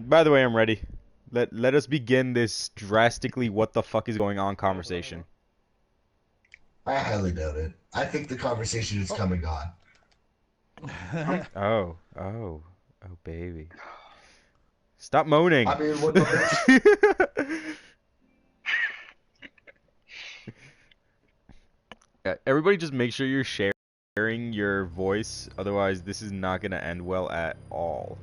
By the way, I'm ready. Let us begin this drastically what the fuck is going on conversation. I highly doubt it. I think the conversation is come and gone. Oh, oh, oh, baby. Stop moaning. I mean, what the bitch? Yeah, everybody just make sure you're sharing your voice, otherwise this is not gonna end well at all.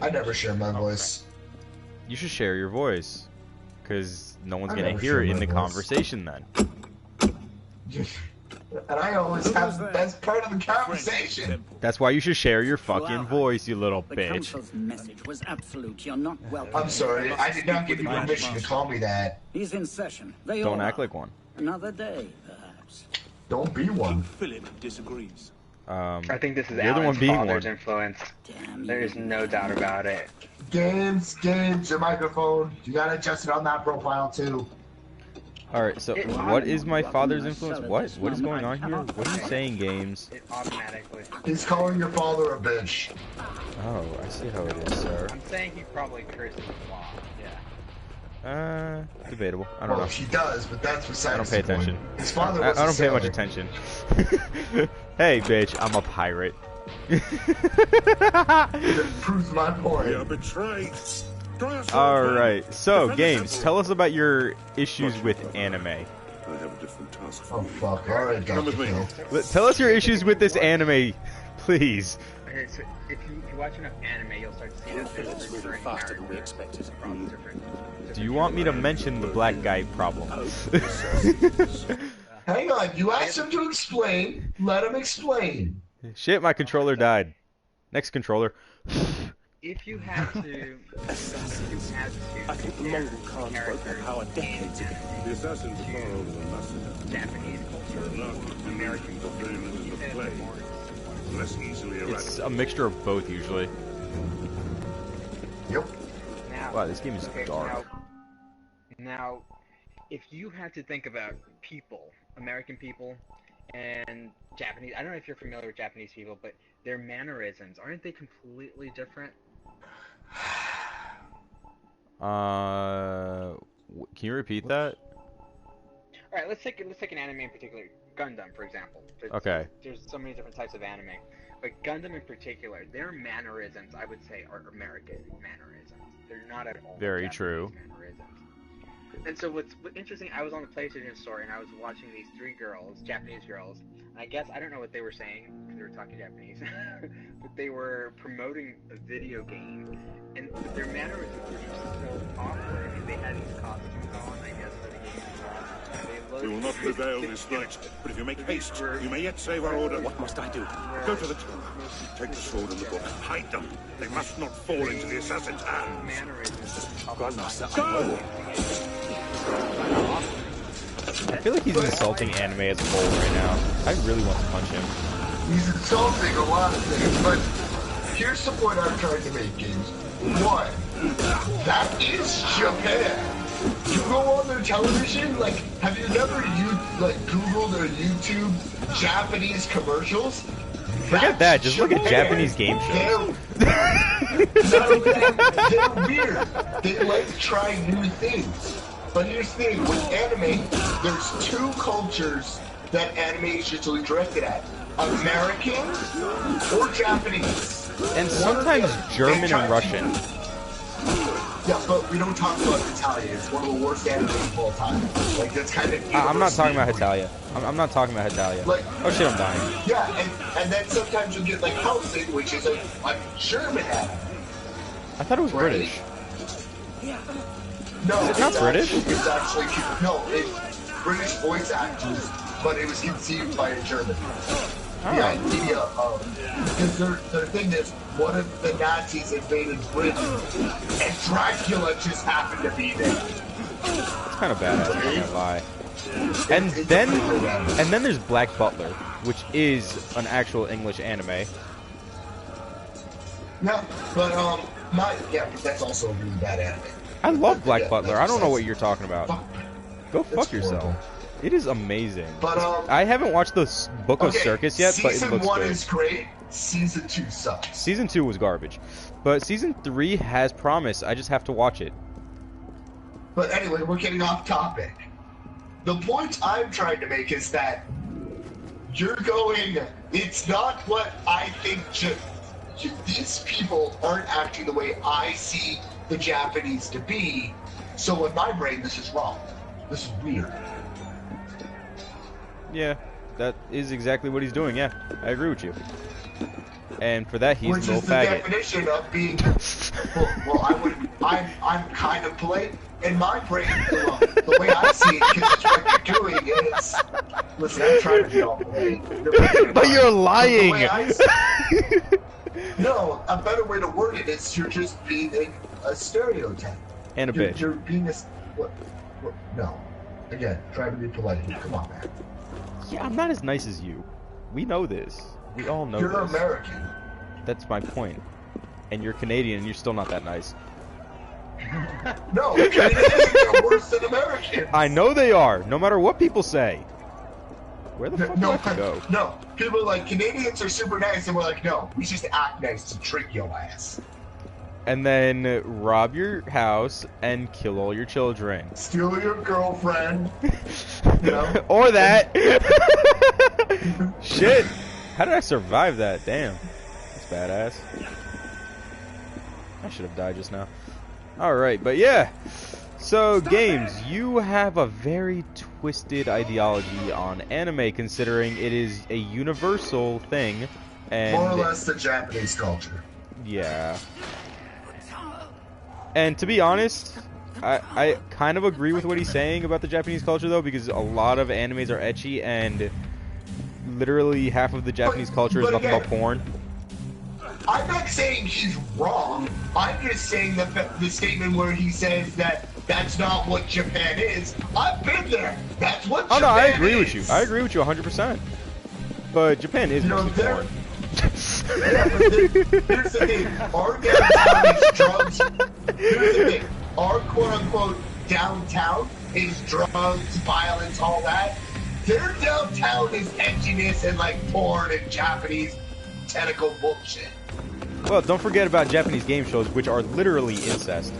I never share my voice. You should share your voice, because no one's I gonna never hear it share in my the voice. conversation then. And I always have the best part of the conversation. That's why you should share your fucking voice, you little The bitch. council's message was absolute. You're not welcome. I'm sorry, I did not give you permission to call me that. He's in session. They Don't all act are. like one. Another day, perhaps. Don't be one. Philip disagrees. I think this is You're the one Alan's being father's one. influence. Damn There's you. no doubt about it. Games, your microphone. You gotta adjust it on that profile too. Alright, so It- what is my father's influence? What? What is going on here? What are you saying, Games? It automatically. He's calling your father a bitch. Oh, I see how it is, sir. I'm saying he probably cursed his mom. Yeah. Debatable. I don't Well, know. he does, but that's besides I don't pay the point. attention. His father I was don't a pay much sailor. attention. Hey, bitch, I'm a pirate. That proves my point. We are betrayed. Alright, so, Games, tell us about your issues with anime. I have a different task Oh for you. fuck, alright, Come Dr. with me. Phil. Tell us your issues with this anime, please. Okay, so if you watch enough anime, you'll start to see that Philip's moving faster than we expected. Do you want me to mention the black guy problem? Hang on, you asked him to explain. Let him explain. Shit, my controller died. Next controller. If you had to, I think the Mongol Khan broke that power decades ago. The assassins are far over the massacre. Japanese culture, American culture, Less easily It's eradicated. a mixture of both, usually. Yep. now, Wow, this game is okay, dark. Now, if you had to think about people, American people, and Japanese, I don't know if you're familiar with Japanese people, but their mannerisms, aren't they completely different? Can you repeat that? All right, let's take an anime in particular, Gundam, for example. Okay. There's so many different types of anime, but Gundam in particular, their mannerisms, I would say, are American mannerisms. They're not at all Very Japanese true. mannerisms. And so what's interesting, I was on the PlayStation store and I was watching these three girls, Japanese girls, and I guess I don't know what they were saying because they were talking Japanese, but they were promoting a video game, and their mannerisms were just so awkward. I mean, they had these costumes on, I guess, for the game. We will not prevail this night, but if you make haste, you may yet save our order. What must I do? Go to the tower. Take the sword and the book. Hide them. They must not fall into the assassin's hands. Mannerisms. Grandmaster, go! I feel like he's insulting anime as a whole right now. I really want to punch him. He's insulting a lot of things, but here's the point I'm trying to make, Games. One, that is Japan. You go on their television, like, have you never Googled or YouTube Japanese commercials? Forget that, just look at Japan. Japanese game shows. They're weird. They like to try new things. But here's the thing, with anime, there's two cultures that anime is usually directed at. American or Japanese. And sometimes German and Russian. Yeah, but we don't talk about Italia. It's one of the worst anime of all time. Like, that's kind of... I'm not talking about Hitalia. I'm not talking about Hitalia. Like, Oh shit, I'm dying. yeah, and then sometimes you'll get, like, Helsing, which is a German anime. I thought it was Right. British. No, Is it not British? It's actually it's British voice actors, but it was conceived by a German. The idea of because their thing is, what if the Nazis invaded Britain and Dracula just happened to be there? It's kind of badass, I'm not gonna lie. And then there's Black Butler, which is an actual English anime. Yeah, but but that's also a really bad anime. I love Black Yeah, Butler. that's I don't know precisely- what you're talking about. Fuck. Go fuck That's yourself. horrible. It is amazing. But I haven't watched the Book of Circus yet, but it Season looks 1 good. is great. Season 2 sucks. Season 2 was garbage, but Season 3 has promise. I just have to watch it. But anyway, we're getting off topic. The point I'm trying to make is that you're going, it's not what I think. These people aren't acting the way I see the Japanese to be. So in my brain, this is wrong. This is weird. Yeah, that is exactly what he's doing. Yeah, I agree with you. And for that, he's Which no is the faggot. definition of being. I'm kind of polite. In my brain, the way I see it, because it's what you're doing is. Listen, I'm trying to be all polite. But you're lying. The way I no, a better way to word it is you're just being a stereotype. And a bitch. You're being a. What? No. Again, trying to be polite. Come on, man. Yeah, I'm not as nice as you. We know this. We all know You're this. American. That's my point. And you're Canadian, and you're still not that nice. No, Canadians are worse than Americans. I know they are, no matter what people say. Where the fuck do I have to go? No, people are like, Canadians are super nice, and we're like, no, we just act nice to trick your ass. And then rob your house and kill all your children. Steal your girlfriend. You know? Or that. Shit. How did I survive that? Damn. That's badass. I should have died just now. Alright, but yeah. So, games, you have a very twisted ideology on anime, considering it is a universal thing. And more or less the Japanese culture. Yeah. And to be honest, I kind of agree with what he's saying about the Japanese culture, though, because a lot of animes are ecchi, and literally half of the Japanese culture is nothing but porn. I'm not saying he's wrong. I'm just saying the statement where he says that that's not what Japan is. I've been there. That's what Japan is. Oh, no, I agree with you. I agree with you 100%. But Japan is mostly porn. Yeah, but here's the thing. Our downtown is drugs. Here's the thing. Our quote-unquote downtown is drugs, violence, all that. Their downtown is edginess and like porn and Japanese tentacle bullshit. Well, don't forget about Japanese game shows, which are literally incest.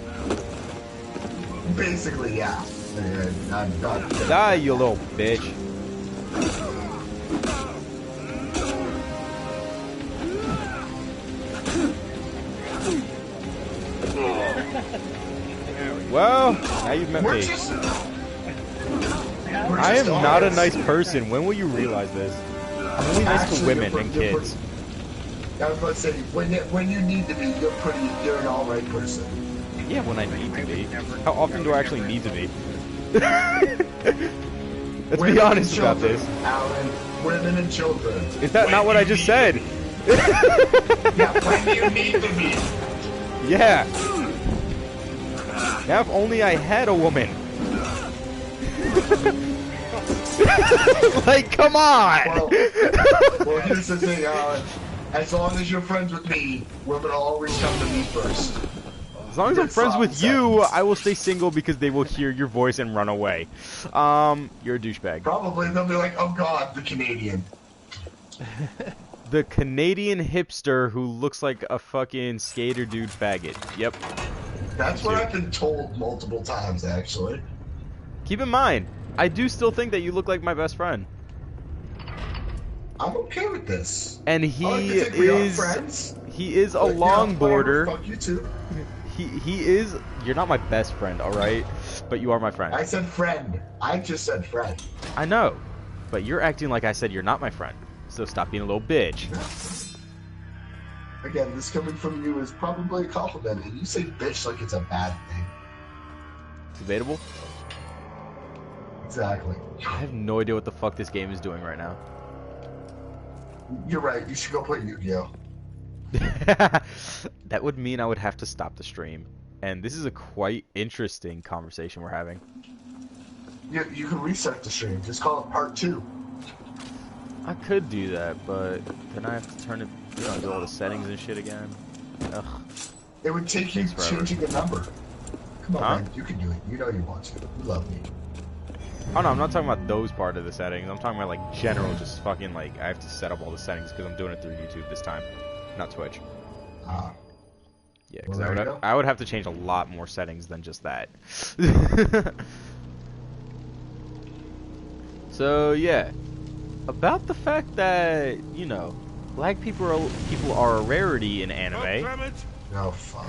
Basically, yeah. I'm not. Die, you little bitch. Well, now you've met me. I am not a nice person. When will you realize this? I'm only nice to women and kids. I was about to say, when you need to be, you're an alright person. Yeah, when I need to be. How often do I actually need to be? Let's be honest about this. Alan, women and children. Is that not what I just said? Yeah, when you need to be. Yeah. Now if only I had a woman. Like, come on! Well, here's the thing, Alan. As long as you're friends with me, women will always come to me first. As long as I'm friends with you, I will stay single because they will hear your voice and run away. You're a douchebag. Probably they'll be like, oh god, the Canadian. The Canadian hipster who looks like a fucking skater dude faggot. Yep. That's what I've been told multiple times, actually. Keep in mind, I do still think that you look like my best friend. I'm okay with this. And he is friends. He is a longboarder. Fuck you too. He is. You're not my best friend, all right? But you are my friend. I said friend. I just said friend. I know, but you're acting like I said you're not my friend. So stop being a little bitch. Again, this coming from you is probably a compliment, and you say bitch like it's a bad thing. Debatable. Exactly. I have no idea what the fuck this game is doing right now. You're right. You should go play Yu-Gi-Oh. That would mean I would have to stop the stream. And this is a quite interesting conversation we're having. You can restart the stream. Just call it part 2. I could do that, but then I have to turn it, do all the settings and shit again. Ugh. It would take you changing a number. Come on, Huh? man. You can do it. You know you want to. You love me. Oh no, I'm not talking about those part of the settings. I'm talking about like general, just fucking like I have to set up all the settings because I'm doing it through YouTube this time, not Twitch. Yeah, because I would have to change a lot more settings than just that. So yeah, about the fact that black people are a rarity in anime. Oh fuck.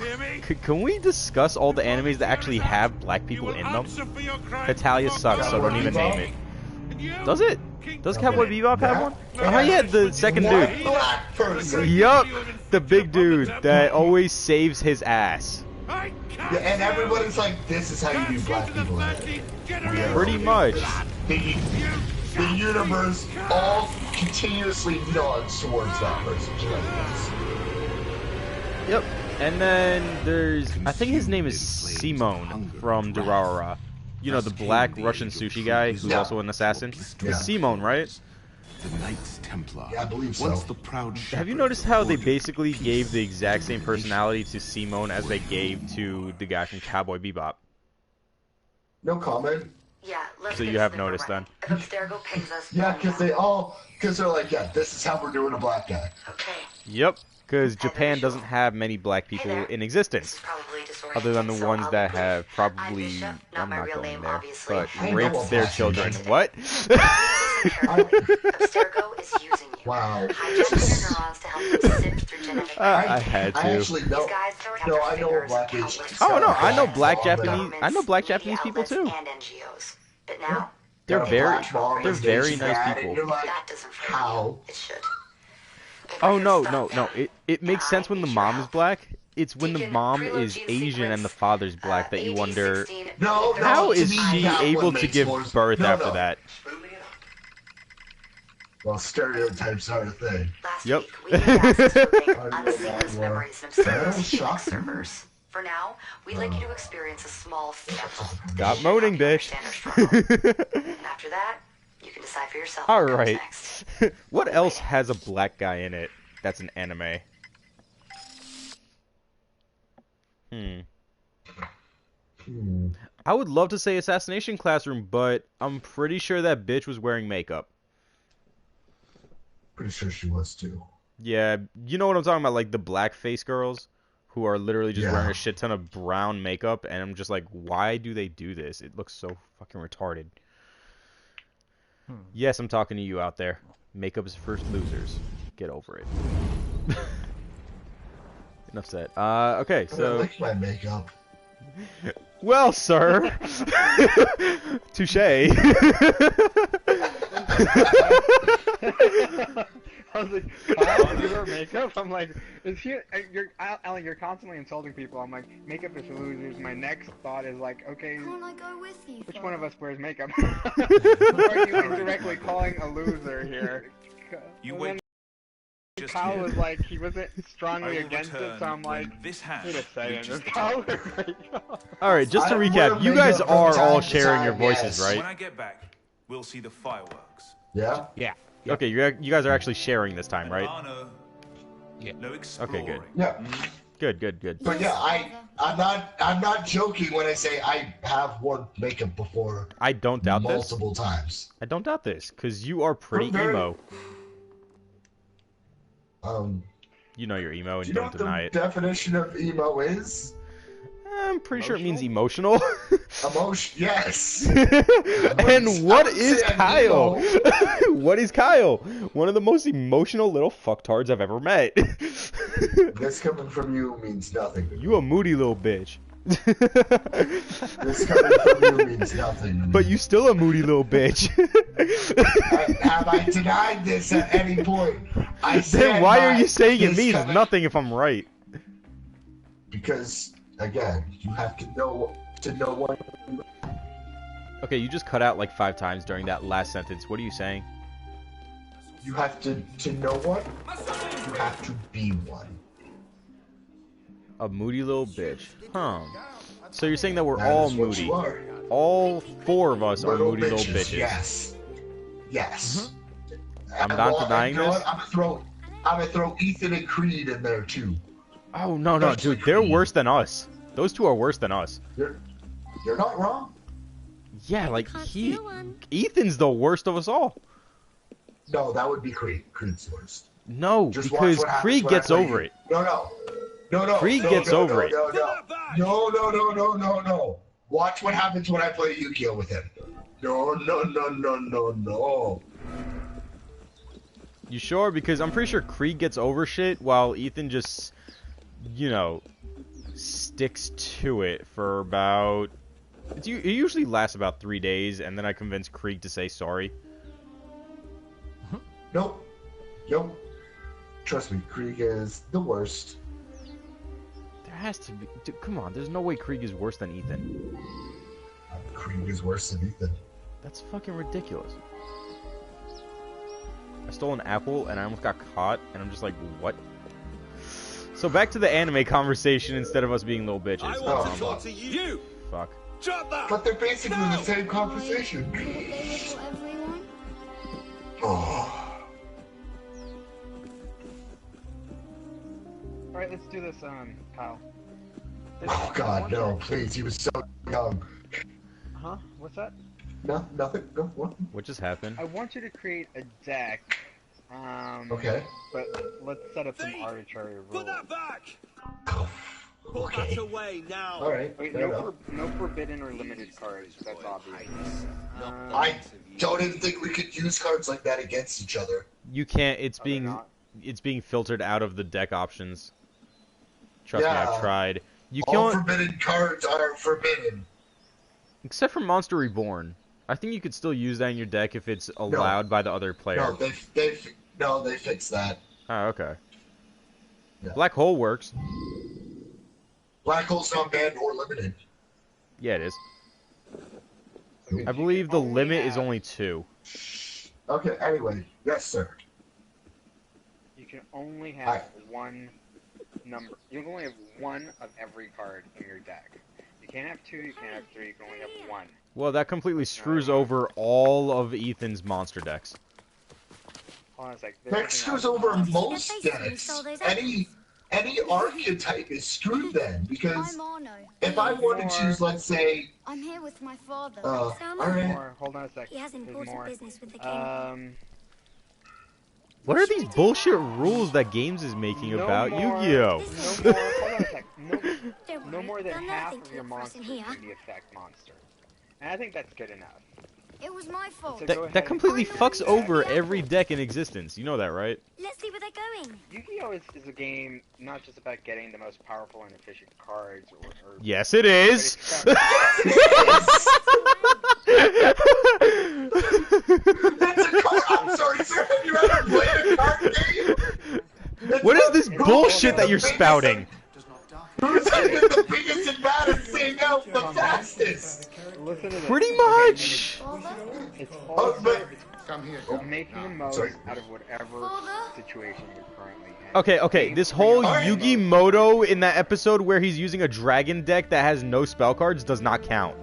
Can we discuss all the animes that actually have black people in them? Italia sucks, so don't even name it. Does it? Does Cowboy Bebop have one? Oh yeah, the second dude. Black person. Yup, the big dude that always saves his ass. Yeah, and everybody's like, this is how you do black people. Pretty much. The universe all continuously nods towards that person. Yep. And then there's, I think his name is Simone from Durarara. You know, the black Russian sushi guy who's also an assassin? Yeah. It's Simone, right? The Knights Templar. Yeah, I believe so. Once the proud Have you noticed how they basically gave the exact same personality to Simone as they gave to the guy from Cowboy Bebop? No comment. Yeah, let's So get you have this number noticed right. then? If Abstergo pings us, Yeah, because they're like, yeah, this is how we're doing a black guy. okay. Yep, because Japan doesn't have many black people in This existence. is probably disorienting, Other than the so ones I'll that be have brief. probably, Bishop, not I'm my not real going name, there, obviously. but I know raped a their black children. dude. What? Listen carefully. Abstergo is using you. Wow. Hijacking your neurons to help them sift through genetic I had I to. actually know. These guys don't have No, their I know a fingers black in Asian. countless Oh no, I know governments, black Japanese. I know black media Japanese people outlets, too. And NGOs. But now, They're Got a very, black mom they're that very dates nice dad, and people. you're like, that doesn't frighten how? you. It should. Oh no. It makes sense when the mom is black. It's when the mom is Asian and the father's black that you wonder No, how to is me, she that able one to makes give more- birth No, after no. that. Well, stereotypes are a thing. Last Yep. week, we gained access to a bank of I know unseamless that memories and one. obscure That's Helix shocking. servers. For now, we'd like you to experience a small sample. Stop moaning, bitch. And after that, you can decide for yourself what comes Alright. next. What else has a black guy in it that's an anime? I would love to say Assassination Classroom, but I'm pretty sure that bitch was wearing makeup. Pretty sure she was too. Yeah, you know what I'm talking about, like the blackface girls who are literally just wearing Yeah. a shit ton of brown makeup, and I'm just like, why do they do this? It looks so fucking retarded. Yes, I'm talking to you out there. Makeup is for losers. Get over it. Enough said. Okay, I so... like my makeup. Well, sir. Touche. I was like, Kyle, you wear makeup? I'm like, is he? Alan, you're constantly insulting people. I'm like, makeup is for losers. My next thought is like, okay, Can't I go with you? which one of us wears makeup? Are you indirectly calling a loser here? You And wait. then Just Kyle here. was like, he wasn't I strongly will against it, return so I'm like, when this hand wait a second, reaches does the Kyle top. wear makeup? Alright, just to I wear recap, you guys makeup from are all time to sharing your time, voices, yes. right? When I get back, we'll see the fireworks. Yeah? Yeah. Okay, you guys are actually sharing this time, right? Arno, no exploring. Okay, good. Yeah. Good. But yeah, I'm not joking when I say I have worn makeup before I don't doubt this. multiple times. I don't doubt this, because you are pretty Very- emo. Do You know you're emo and you know don't what deny the it. definition of emo is? I'm pretty sure it means emotional. Emotion, yes. And what is saying Kyle? emo. What is Kyle? One of the most emotional little fucktards I've ever met. This coming from you means nothing to me. You a moody little bitch. This coming from you means nothing to me. But you still a moody little bitch. Have I denied this at any point? I Then stand why are by you saying it this means coming- nothing if I'm right? Because, again, you have to know what. Okay, you just cut out like 5 times during that last sentence. What are you saying? You have to know what. You have to be one. A moody little bitch. Huh. So you're saying that we're That all is what moody. you are. All 4 of us are moody little bitches. Yes. Yes. I'm not denying you know this. what? I'm gonna throw Ethan and Creed in there too. Oh no, dude, they're worse than us. Those two are worse than us. You're not wrong. Yeah, like Ethan's the worst of us all. No, that would be Krieg. Krieg's worst. No, Just watch because what happens Krieg when I gets play over you. it. No. Krieg gets over it. No. Watch what happens when I play Yu-Gi-Oh with him. No. You sure? Because I'm pretty sure Krieg gets over shit while Ethan just, you know, sticks to it for about... It usually lasts about 3 days, and then I convince Krieg to say sorry. Nope. Trust me, Krieg is the worst. There has to be... Dude, come on, there's no way Krieg is worse than Ethan. Krieg is worse than Ethan. That's fucking ridiculous. I stole an apple, and I almost got caught, and I'm just like, what? So back to the anime conversation instead of us being little bitches. I want to talk to you! Fuck. Drop that! But they're basically the same conversation. Oh. Alright, let's do this, Kyle. Oh god, no, please, he was so young. Huh? What's that? No, nothing. No, what? What just happened? I want you to create a deck. Okay. But let's set up some arbitrary rules. Put that back! Put Okay. that away now! Alright, Wait, fair no, enough. no forbidden or limited cards. That's obvious. I don't even think we could use cards like that against each other. You can't. It's they're being not? filtered out of the deck options. Trust me, Yeah. I've tried. You All can't, forbidden cards are forbidden. except for Monster Reborn. I think you could still use that in your deck if it's allowed by the other player. No, they fixed that. Oh, okay. Yeah. Black Hole works. Black Hole's not banned or limited. Yeah, it is. I believe the limit is only 2. Okay, anyway. Yes, sir. You can only have one number. You can only have one of every card in your deck. You can't have 2, you can't have 3, you can only have 1. Well, that completely screws over all of Ethan's monster decks. Hold on a sec. That screws over most decks. Any archetype is screwed then, because if I want to choose, let's say, I'm here with my father. alright. Hold on a sec. He has There's important more. business with the king. What are these bullshit rules that Games is making No about more. Yu-Gi-Oh? No more. Hold on a sec. Don't No worry, more than they'll half never of your think you're monsters here. can be effect monster. And I think that's good enough. It was my fault. So go ahead That and- completely fucks over every deck in existence. You know that, right? Let's see where they're going. Yu-Gi-Oh! is a game not just about getting the most powerful and efficient cards, or Yes, it is. That's a card. I'm sorry, sir. Have you ever played a card game? What is this bullshit that you're spouting? Who's the biggest and baddest thing out the fastest? Listen to this. Pretty much. It's Oh, all but making the most sorry. out of whatever situation you're currently in. Okay, this whole Alright. Yugi Moto in that episode where he's using a dragon deck that has no spell cards does not count.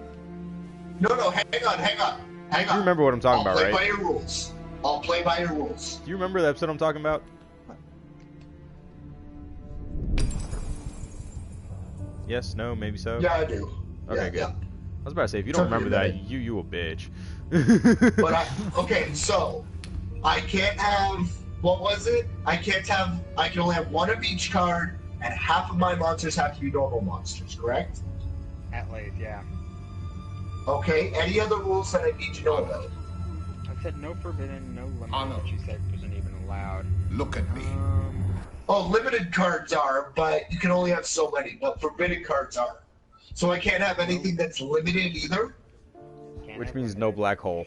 No, hang on. You remember what I'm talking about, I'll right? play by your rules. I'll play by your rules. Do you remember the episode I'm talking about? Yes, no, maybe so? Yeah, I do. Okay, good. Yeah. I was about to say, if you don't remember that, you a bitch. But okay, so I can't have, what was it? I can only have one of each card, and half of my monsters have to be normal monsters, correct? At least, yeah. Okay, any other rules that I need to know about? I said no forbidden, no limit, which you said wasn't even allowed. Look at me. Oh, limited cards are, but you can only have so many, but forbidden cards are. So I can't have anything that's limited either? Which means no black hole.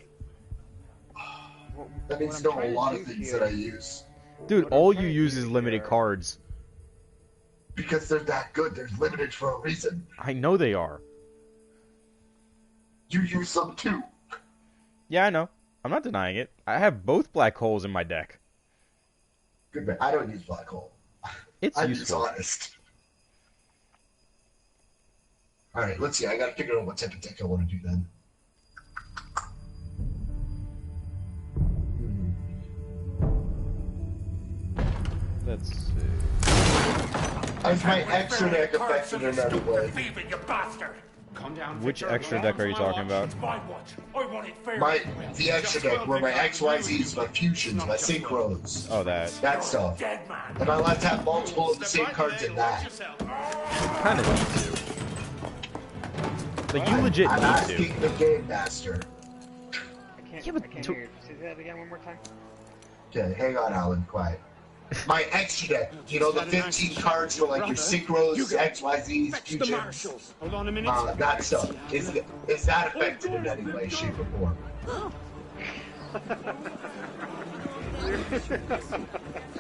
That means no a lot of things that I use. Dude, all you use is limited cards. Because they're that good, they're limited for a reason. I know they are. You use them too. Yeah, I know. I'm not denying it. I have both black holes in my deck. Good man. I don't use black hole. It's I'm useful. just honest. Alright, let's see. I gotta figure out what type of deck I want to do then. Let's see. Is my extra deck affected in another way? Thieving, you bastard! Which extra deck are you talking about? The extra deck, where my XYZs, my fusions, my synchros. Oh, that. That stuff. Am I allowed to have multiple of the same cards in that? Kind of need to. Like, you legit I'm need asking to. the Game Master. I can't hear you. Say that again one more time. Okay, hang on, Alan, quiet. My extra deck, you know, the 15 cards for like your synchros, XYZs, fusions, that stuff. Is that effective in any way, shape, or form?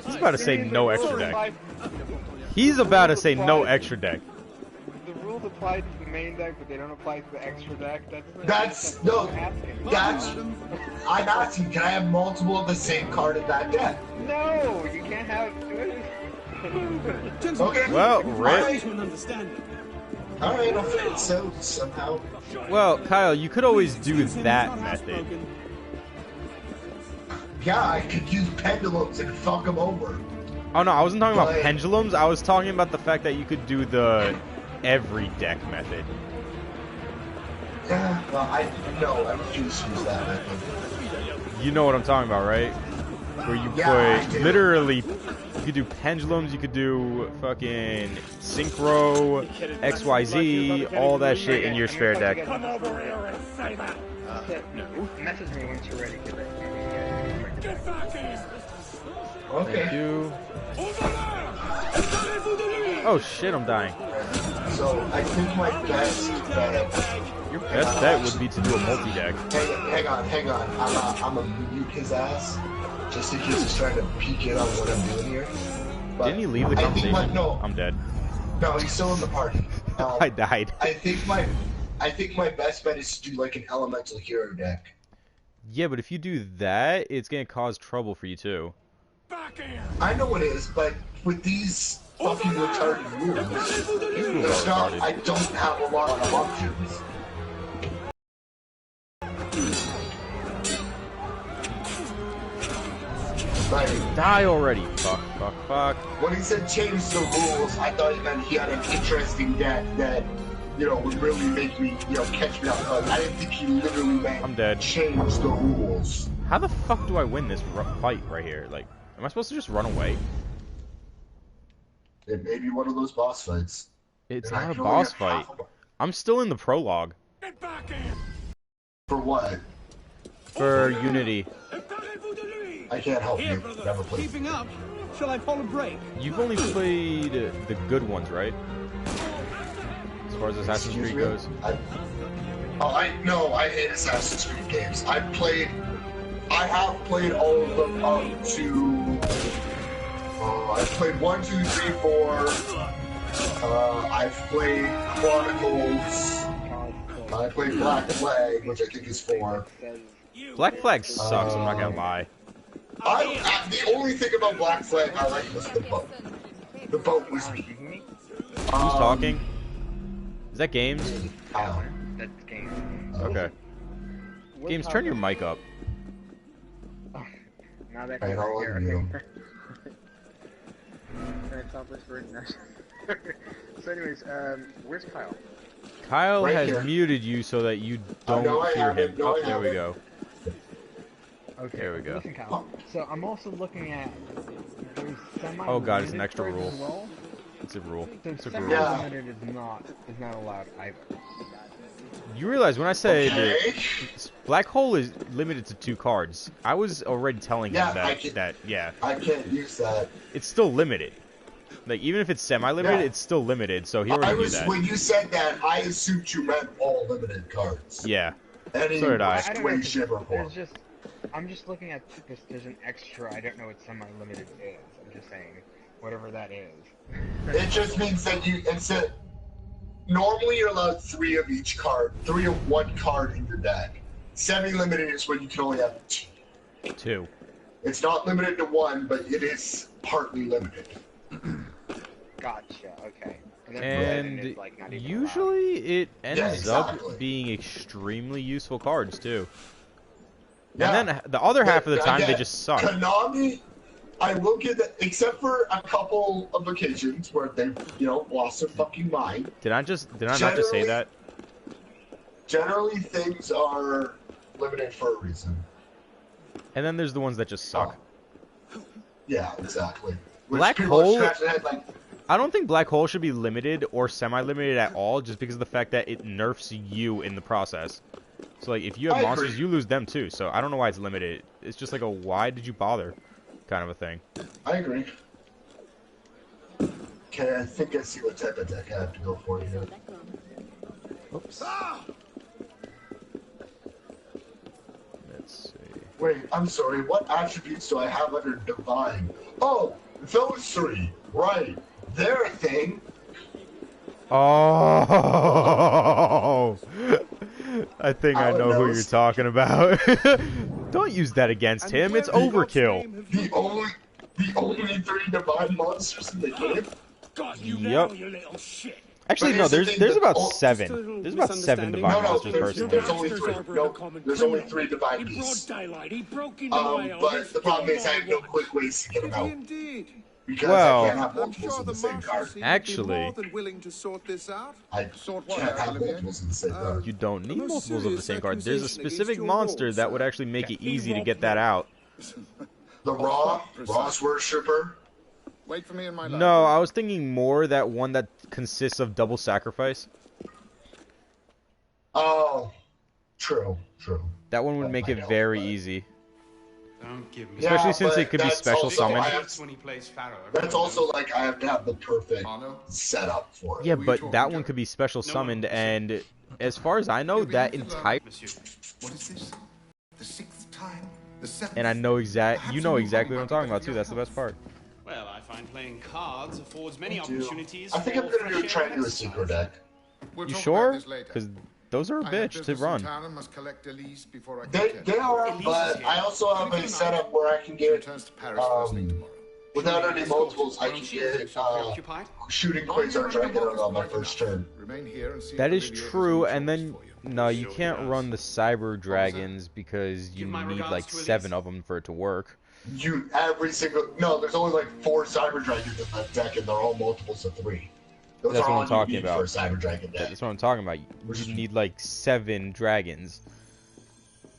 He's about to say no extra deck. He's about to say no extra deck. The rules apply to the main deck, but they don't apply to the extra deck. I'm asking, can I have multiple of the same card in that deck? No, you can't have. Okay. Well, Rick. Alright, I'll fit it so somehow. Well, Kyle, you could always do that method. Yeah, I could use pendulums and fuck them over. Oh no, I wasn't talking about pendulums. I was talking about the fact that you could do the every deck method. Yeah, well, I refuse to use that method. You know what I'm talking about, right? Where you put literally, you could do pendulums, you could do fucking synchro, XYZ, all that shit in your spare deck. Come over here and say that. No. Message me once you're ready. Get back in. Okay. Thank you. Oh shit, I'm dying. So I think my best bet. Your best bet would be to do a multi-deck. Hang on. I'm gonna mute his ass, just in case he's trying to peek in on what I'm doing here. But didn't he leave the conversation? No, I'm dead. No, he's still in the party. I died. I think my best bet is to do like an elemental hero deck. Yeah, but if you do that, it's gonna cause trouble for you too. I know it is, but with these fucking retarded rules, I don't have a lot of options. Like, die already. Fuck. When he said change the rules, I thought he meant he had an interesting deck that, would really make me, catch me off guard. I didn't think he literally meant I'm dead. Change the rules. How the fuck do I win this fight right here? Like, am I supposed to just run away? It may be one of those boss fights. It's not a boss fight. I'm still in the prologue. Get back in. For what? For Unity. I can't help you. Never played. Keeping up. Shall I pull a break? You've only played the good ones, right? As far as Assassin's Creed goes. I hate Assassin's Creed games. I have played all of them up to. I've played 1, 2, 3, 4. I've played Chronicles. I played Black Flag, which I think is 4. Black Flag sucks, I'm not gonna lie. The only thing about Black Flag I liked was the boat. The boat was me. Who's talking? Is that Games? That's Games. Okay. Games, turn your mic up. Now that I don't you're know. here. Can I stop this for So anyways, where's Kyle? Kyle Right has here. muted you so that you don't hear him. Oh, there we go. Okay, There we go. Listen, Kyle. So I'm also looking at there's semi. Oh god, it's an extra cards rule. as well. It's a rule. So It's a rule. semi-limited is not allowed either. You realize when I say Okay. that Black Hole is limited to 2 cards, I was already telling him I can't use that. it's still limited. Like, even if it's semi-limited, it's still limited, so he already knew that. When you said that, I assumed you meant all limited cards. Yeah. Any So did I. I don't way, know, shape, or form. I'm just looking at this. There's an extra. I don't know what semi-limited is. I'm just saying, whatever that is. It just means that normally you're allowed 3 of each card, 3 of one card in your deck. Semi-limited is when you can only have 2. It's not limited to 1, but it is partly limited. Gotcha. Okay. And it's, like, not even usually it ends exactly. up being extremely useful cards, too. Yeah. And then the other half of the time, Again, they just suck. Konami, I will give that, except for a couple of occasions where they, lost their fucking mind. Did I not just say that? Generally, things are limited for a reason. And then there's the ones that just suck. Yeah, exactly. Black Hole... I don't think Black Hole should be limited or semi-limited at all, just because of the fact that it nerfs you in the process. So, like, if you have monsters, you lose them too. So, I don't know why it's limited. It's just like a, why did you bother kind of a thing. I agree. Okay, I think I see what type of deck I have to go for here. Oops. Let's see. Wait, I'm sorry. What attributes do I have under Divine? Oh, those three. Right. They're a thing. Oh! I think I know who you're talking about. Don't use that against him. It's overkill. The only 3 divine monsters in the game. Got you now, you little shit. Actually, no. There's about 7. There's about 7 divine monsters personally. There's only 3. No, there's only 3 divine beasts. But the problem is I have no quick ways to get them out. Because I can't have multiples of the same card. Actually, I can't have multiples of the same card. You don't need multiples of the same card. There's a specific monster that would actually make it easy to get that out. The Ross Worshipper? Wait for me in my No, I was thinking more that one that consists of double sacrifice. Oh, true. That one would make it very easy. Don't give me Especially since it could be special summoned. That's also like I have to have the perfect setup for it. Yeah, but that one could be special summoned, and as far as I know, that entire... What is this? The 6th time? The 7th? And I know you know exactly what I'm talking about too. That's the best part. Well, I find playing cards affords many opportunities. I think I'm gonna try to do a secret deck. You sure? Because those are a bitch to run. They are, but I also have a setup where I can get, without any multiples, I can get shooting Quasar Dragon on my first turn. That is true, and then, no, you can't run the Cyber Dragons because you need like 7 of them for it to work. There's only like 4 Cyber Dragons in that deck, and they're all multiples of 3. That's what I'm talking about. For a Cyber Dragon deck. That's what I'm talking about. You need like 7 dragons.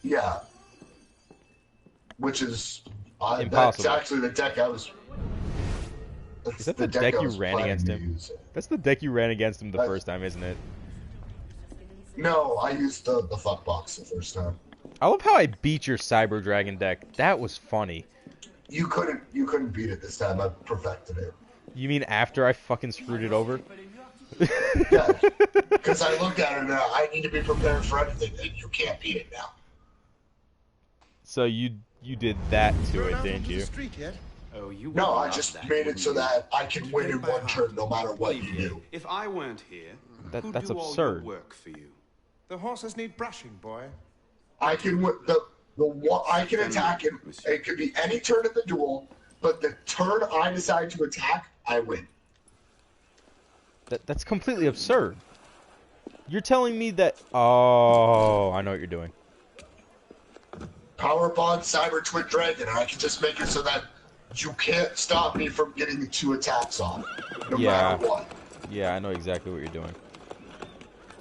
Yeah. Which is impossible. That's actually the deck I was. Is that the deck you ran against him? That's the deck you ran against him the first time, isn't it? No, I used the fuck box the first time. I love how I beat your Cyber Dragon deck. That was funny. You couldn't beat it this time. I perfected it. You mean after I fucking screwed it over? Yeah, because I looked at it and I need to be prepared for anything, and you can't beat it now. So you did that to it, didn't you? Oh, you no, I just made it so that I can win in one turn no matter what you do. If I weren't here, that's absurd. Work for you. The horses need brushing, boy. I can I can attack him. It could be any turn in the duel, but the turn I decide to attack, I win. That's completely absurd. You're telling me that... Oh, I know what you're doing. Power Bond Cyber Twin Dragon, and I can just make it so that you can't stop me from getting the 2 attacks off, no matter what. Yeah, I know exactly what you're doing.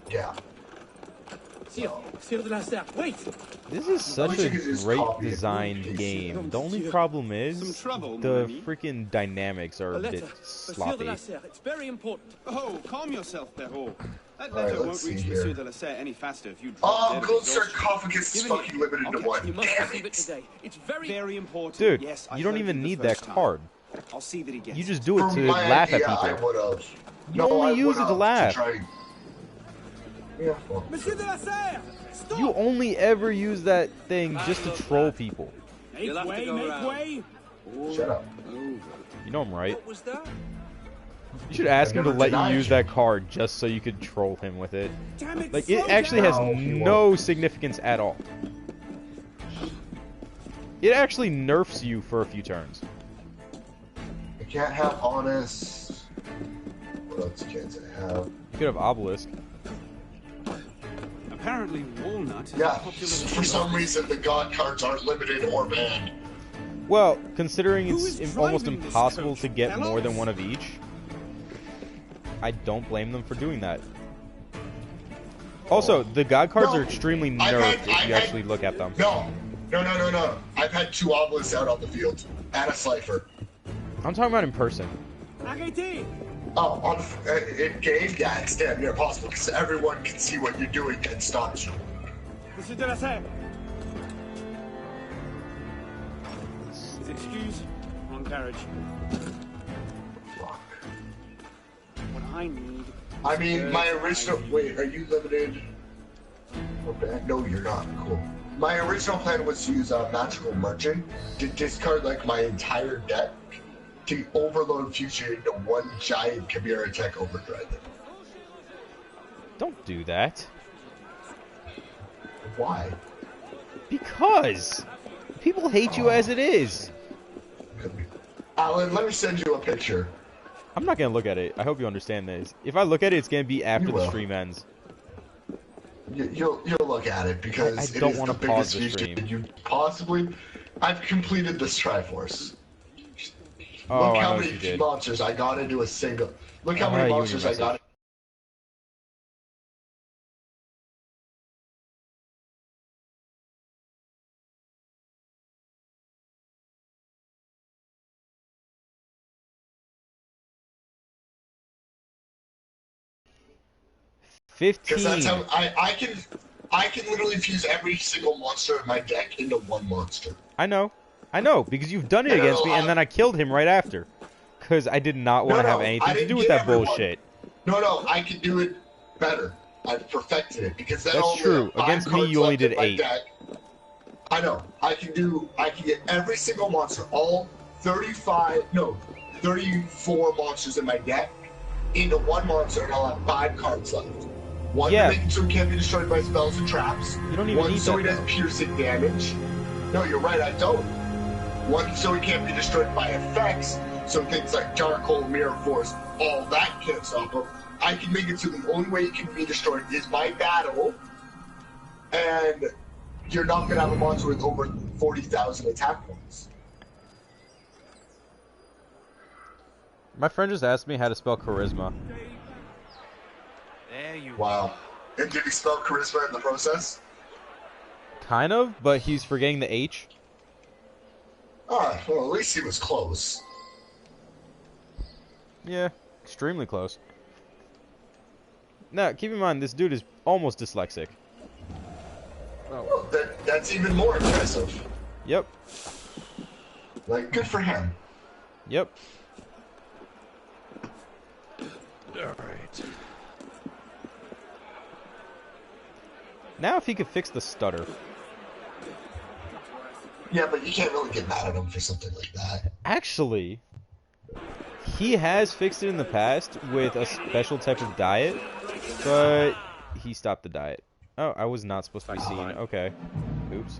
Yeah. Wait! This is such a great designed game. The only problem is the freaking dynamics are a bit sloppy. It's very important. Oh, calm yourself, Perrault. That Alright, letter won't reach Monsieur de la Serre any faster if you drop Gold Sarcophagus is fucking limited to 1. Damn it! It's very important. Dude, yes, you don't even need that card. I'll see that he gets You just do it to For my laugh idea, at I people. would've. You only use it to laugh. Yeah, well, Monsieur de la Serre! Stop! You only ever use that thing just to troll people. Make way! Shut up. You know I'm right. What was that? You should ask him to never let you denied use you. that card just so you could troll him with it. Damn it! Like, it slow actually has down. No, he no significance at all. It actually nerfs you for a few turns. I can't have Honest. What else can't I have? You could have Obelisk. Apparently, Walnut. Yeah, for some reason the God cards aren't limited or banned. Well, considering it's almost driving this impossible coach? to get Hello? more than one of each, I don't blame them for doing that. Also, the god cards are extremely nerfed if you actually look at them. No. I've had 2 obelisks out on the field and a Slifer. I'm talking about in person. Oh, in game? Yeah, it's damn near impossible because everyone can see what you're doing and stops you. Excuse. Wrong carriage. Fuck. What I need. I mean, my original... Wait, are you limited? Okay, no, you're not. Cool. My original plan was to use a Magical Merchant to discard, like, my entire deck to overload Future into one giant Chimera Tech Overdrive. Don't do that. Why? Because people hate you as it is. Alan, let me send you a picture. I'm not gonna look at it. I hope you understand this. If I look at it, it's gonna be after the stream ends. You'll look at it because I don't want to pause the future stream. you possibly. I've completed this Triforce. Oh, Look I how know what you many did. monsters I got into a single. Look how Oh, many you monsters I got. 15. Because that's how I can literally fuse every single monster in my deck into one monster. I know, because you've done it against me, and then I killed him right after. Because I did not want to have anything to do with that bullshit. No, I can do it better. I've perfected it because then That's true. Against me, you only did 8. I know. I can get every single monster, all 34 monsters in my deck into one monster, and I'll have 5 cards left. One to make it so it can't be destroyed by spells and traps. You don't even One need so that, it does though. piercing damage. No, you're right, I don't. One so it can't be destroyed by effects, so things like Dark Hole, Mirror Force, all that can't stop him. I can make it so the only way it can be destroyed is by battle, and you're not going to have a monster with over 40,000 attack points. My friend just asked me how to spell charisma. There you Wow. And did he spell charisma in the process? Kind of, but he's forgetting the H. Ah, well, at least he was close. Yeah, extremely close. Now, keep in mind, this dude is almost dyslexic. Well, that's even more impressive. Yep. Like, good for him. Yep. Alright. Now if he could fix the stutter. Yeah, but you can't really get mad at him for something like that. Actually, he has fixed it in the past with a special type of diet, but he stopped the diet. Oh, I was not supposed to be seen. Okay. Oops.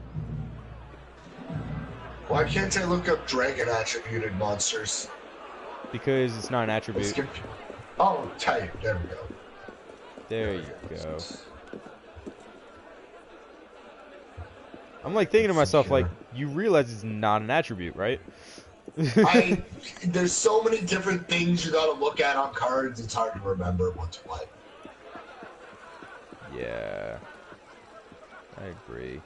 Why can't I look up dragon attributed monsters? Because it's not an attribute. Oh, type. There we go. There you go. I'm like thinking to myself, like, you realize it's not an attribute, right? There's so many different things you gotta look at on cards, it's hard to remember what's what. Yeah. I agree.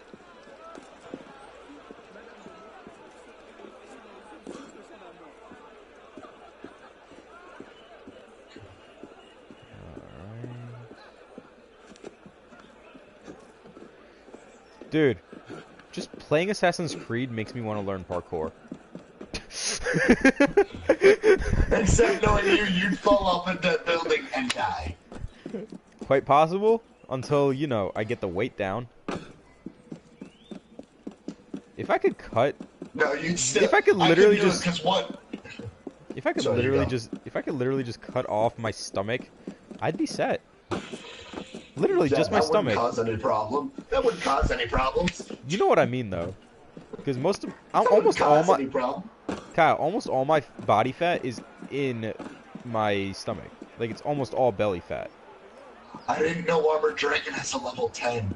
Dude, just playing Assassin's Creed makes me want to learn parkour. Except knowing you'd fall off into that building and die. Quite possible, until, you know, I get the weight down. If I could cut... No, you'd still... If I could literally just... Because what? If I could literally just cut off my stomach, I'd be set. Literally, Yeah, just my stomach. That wouldn't cause any problem. That wouldn't cause any problems. You know what I mean, though, because almost all my body fat is in my stomach. Like, it's almost all belly fat. I didn't know Armored Dragon has a level 10.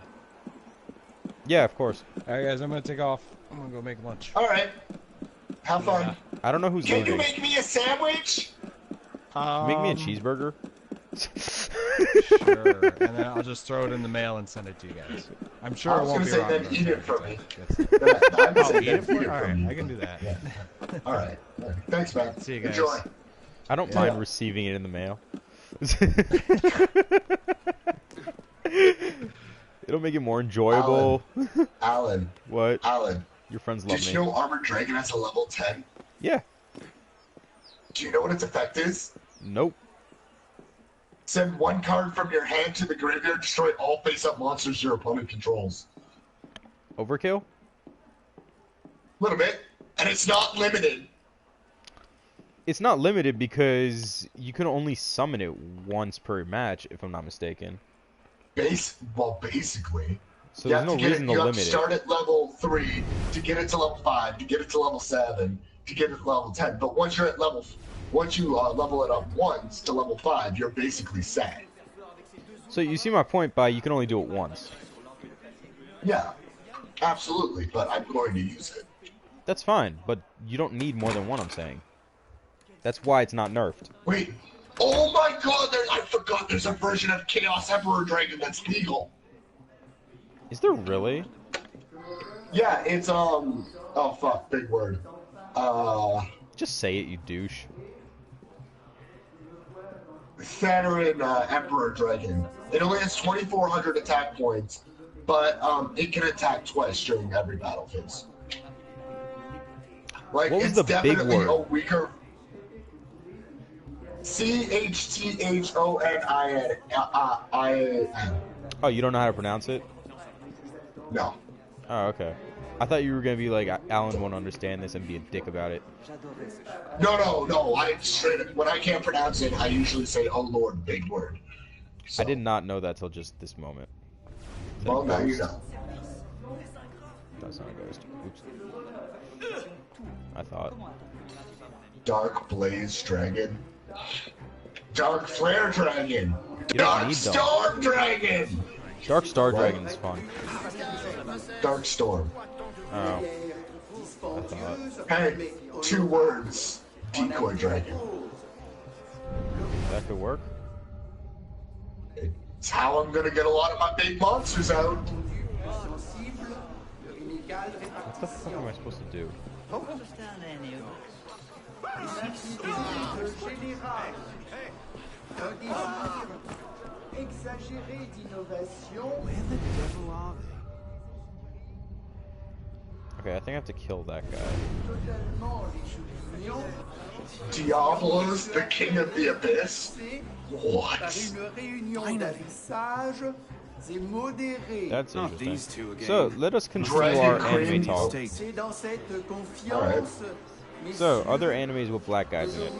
Yeah, of course. Alright, guys, I'm gonna take off. I'm gonna go make lunch. Alright. Have fun. I don't know who's Can leaving. you make me a sandwich? Make me a cheeseburger. Sure. And then I'll just throw it in the mail and send it to you guys. I'm sure I it was won't gonna be say wrong. then eat it from me. Oh, eat it for you? Alright, I can do that. Yeah. Alright. Thanks, man. See you guys. Enjoy. I don't mind receiving it in the mail. It'll make it more enjoyable. Alan. What? Alan. Your friends love me. Did you know Armored Dragon has a level 10? Yeah. Do you know what its effect is? Nope. Send one card from your hand to the graveyard, destroy all face-up monsters your opponent controls. Overkill? Little bit. And it's not limited. It's not limited because you can only summon it once per match, if I'm not mistaken. Well, basically. So there's no reason to you have limit to start at level 3, to get it to level 5, to get it to level 7, to get it to level 10. But once you're at once you level it up once to level 5, you're basically set. So you see my point by you can only do it once. Yeah, absolutely, but I'm going to use it. That's fine, but you don't need more than one, I'm saying. That's why it's not nerfed. Wait, oh my god, I forgot there's a version of Chaos Emperor Dragon that's legal. Is there really? Yeah, it's, oh fuck, big word. Just say it, you douche. Saturn Emperor Dragon. It only has 2,400 attack points, but it can attack twice during every battle phase. Like, What was it's the big definitely word? a weaker. CHTHONIN. Oh, you don't know how to pronounce it? No. Oh, okay. I thought you were gonna be like, Alan won't understand this and be a dick about it. No. I straight up, when I can't pronounce it, I usually say, "Oh Lord, big word." So. I did not know that till just this moment. Well, now you know. That's not a ghost. Oops. I thought. Dark Blaze Dragon. Dark Flare Dragon. Dark Storm Dragon. Dark Star Dragon is fun. Dark Storm. Oh. I thought. Hey, 2 words. Decoy Dragon. That could work. It's how I'm gonna get a lot of my big monsters out. What the fuck am I supposed to do? Okay, I think I have to kill that guy. Diablos, the King of the Abyss? What? That's interesting. So, let us continue our anime talk. Alright. So, other animes with black guys in it.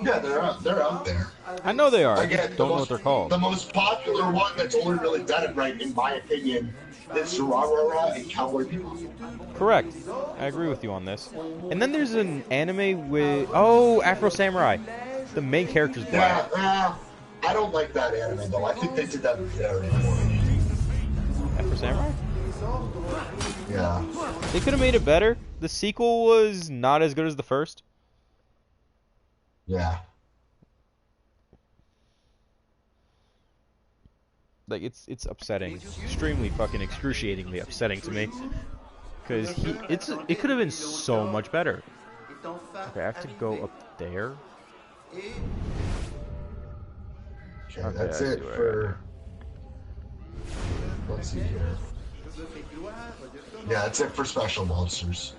Yeah, they're out there. I know they are. I Again, don't know what they're called. The most popular one that's only really done it right, in my opinion, is Surarara and Cowboy Bebop. Correct. I agree with you on this. And then there's an anime with... Oh, Afro Samurai. The main character's black. Yeah, I don't like that anime, though. I think they did that very poorly. Afro Samurai? Yeah. They could have made it better. The sequel was not as good as the first. Yeah. Like, it's upsetting. It's extremely fucking excruciatingly upsetting to me. Because it could have been so much better. Okay, I have to go up there. Okay, that's it for... Let's see here. Yeah, that's it for special monsters.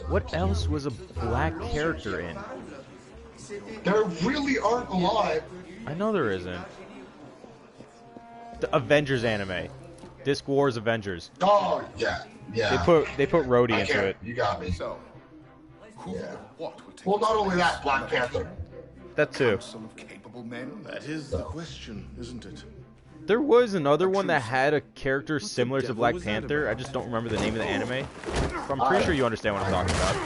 What else was a black character in? There really aren't a lot. I know there isn't. The Avengers anime. Disc Wars Avengers. Oh, yeah. They put Rhodey into it. You got me. So, yeah. Well, not only that, Black Panther. That too. That is the question, isn't it? There was another one that had a character similar to Black Panther. I just don't remember the name of the anime. But I'm pretty sure you understand what I'm talking about.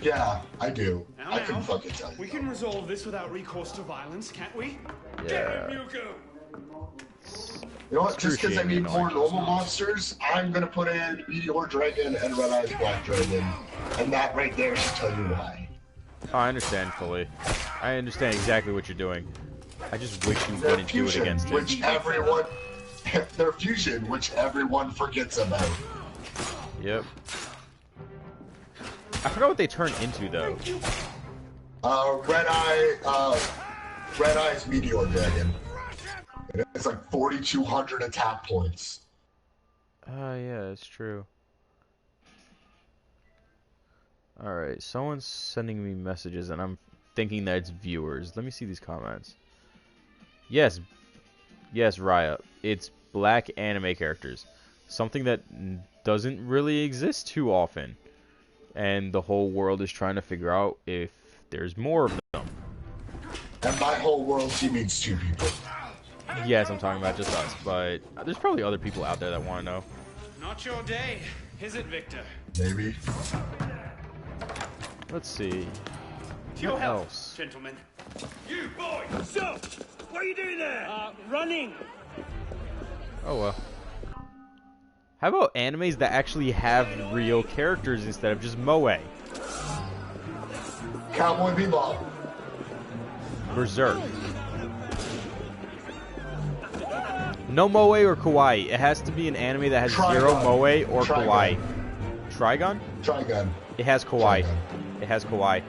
Yeah, I do. I can fucking tell you. We can resolve this without recourse to violence, can't we? Yeah. You know what? Just because I need more normal monsters, I'm gonna put in Meteor Dragon and Red Eyes Black Dragon, and that right there should tell you why. Oh, I understand fully. I understand exactly what you're doing. I just wish you wouldn't do it against him. Their fusion, which everyone forgets about. Yep. I forgot what they turn into though. Red Eye's Meteor Dragon. It's like 4,200 attack points. Yeah, it's true. Alright, someone's sending me messages and I'm thinking that it's viewers. Let me see these comments. Yes, Raya. It's black anime characters. Something that doesn't really exist too often. And the whole world is trying to figure out if there's more of them. And by whole world, she means 2 people. Yes, I'm talking about just us, but there's probably other people out there that want to know. Not your day, is it, Victor? Maybe. Let's see. To your What health, else? gentlemen. You boy, so what are you doing there? Running. Oh well. How about animes that actually have real characters instead of just moe? Cowboy Bebop. Berserk. No moe or kawaii. It has to be an anime that has zero moe or kawaii. Trigun? Trigun. It has kawaii. Trigun. It has kawaii.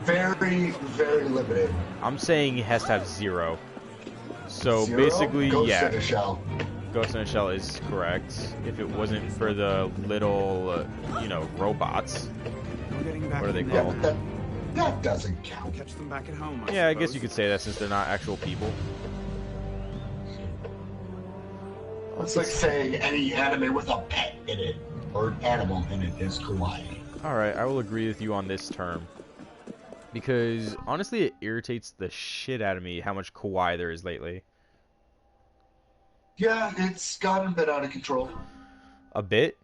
Very, very limited. I'm saying it has to have zero. So Zero? Basically, Ghost yeah. in a Shell. Ghost in a Shell is correct. If it wasn't for the little, robots. What are they called? Yeah, that doesn't count. Catch them back at home, Yeah, I guess you could say that since they're not actual people. It's like saying any anime with a pet in it, or an animal in it, is kawaii. Alright, I will agree with you on this term. Because, honestly, it irritates the shit out of me how much kawaii there is lately. Yeah, it's gotten a bit out of control. A bit?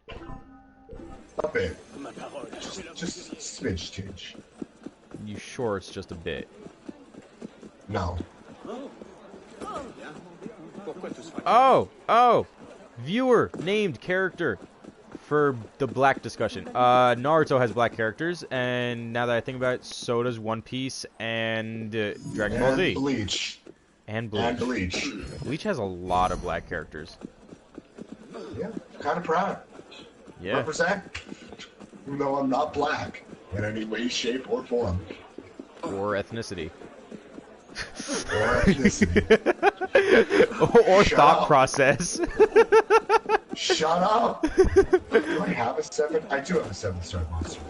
A bit. Just smidge tinge. You sure it's just a bit? No. Oh! Viewer named character for the black discussion. Naruto has black characters, and now that I think about it, so does One Piece and Dragon Ball Z. Bleach. And Bleach. And Bleach. Bleach has a lot of black characters. Yeah, kind of proud. Yeah. Represent. Even though I'm not black in any way, shape, or form. Or ethnicity. Or ethnicity. or Shut thought up. process. Shut up! Do I have a 7? I do have a 7-star monster.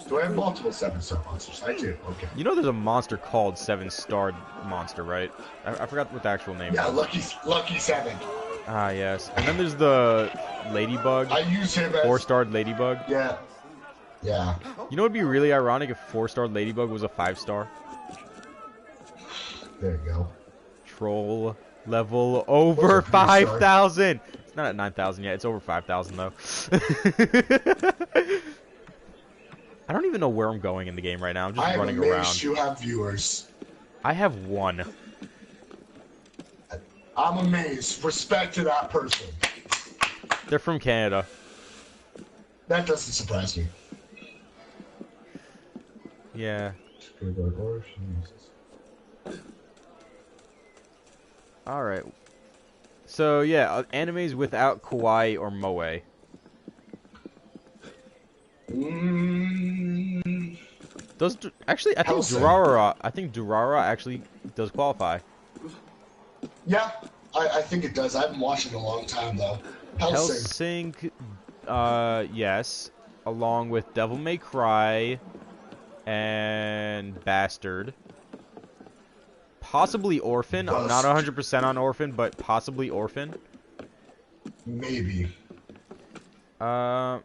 Do I have multiple 7-star monsters? I do, okay. You know there's a monster called 7-Star Monster, right? I forgot what the actual name Yeah, is. Lucky 7. Ah, yes. And then there's the Ladybug. I use him as... 4-starred Ladybug. Yeah. Yeah. You know what would be really ironic if 4-starred Ladybug was a 5-star? There you go. Troll level over 5,000! It's not at 9,000 yet, it's over 5,000 though. I don't even know where I'm going in the game right now, I'm just running around. You have viewers. I have one. I'm amazed. Respect to that person. They're from Canada. That doesn't surprise me. Yeah. Alright. So, yeah, animes without kawaii or moe. Those actually, I think Durara actually does qualify. Yeah, I think it does. I haven't watched it in a long time, though. Hellsing, yes, along with Devil May Cry and Bastard. Possibly Orphan. I'm not 100% on Orphan, but possibly Orphan. Maybe. What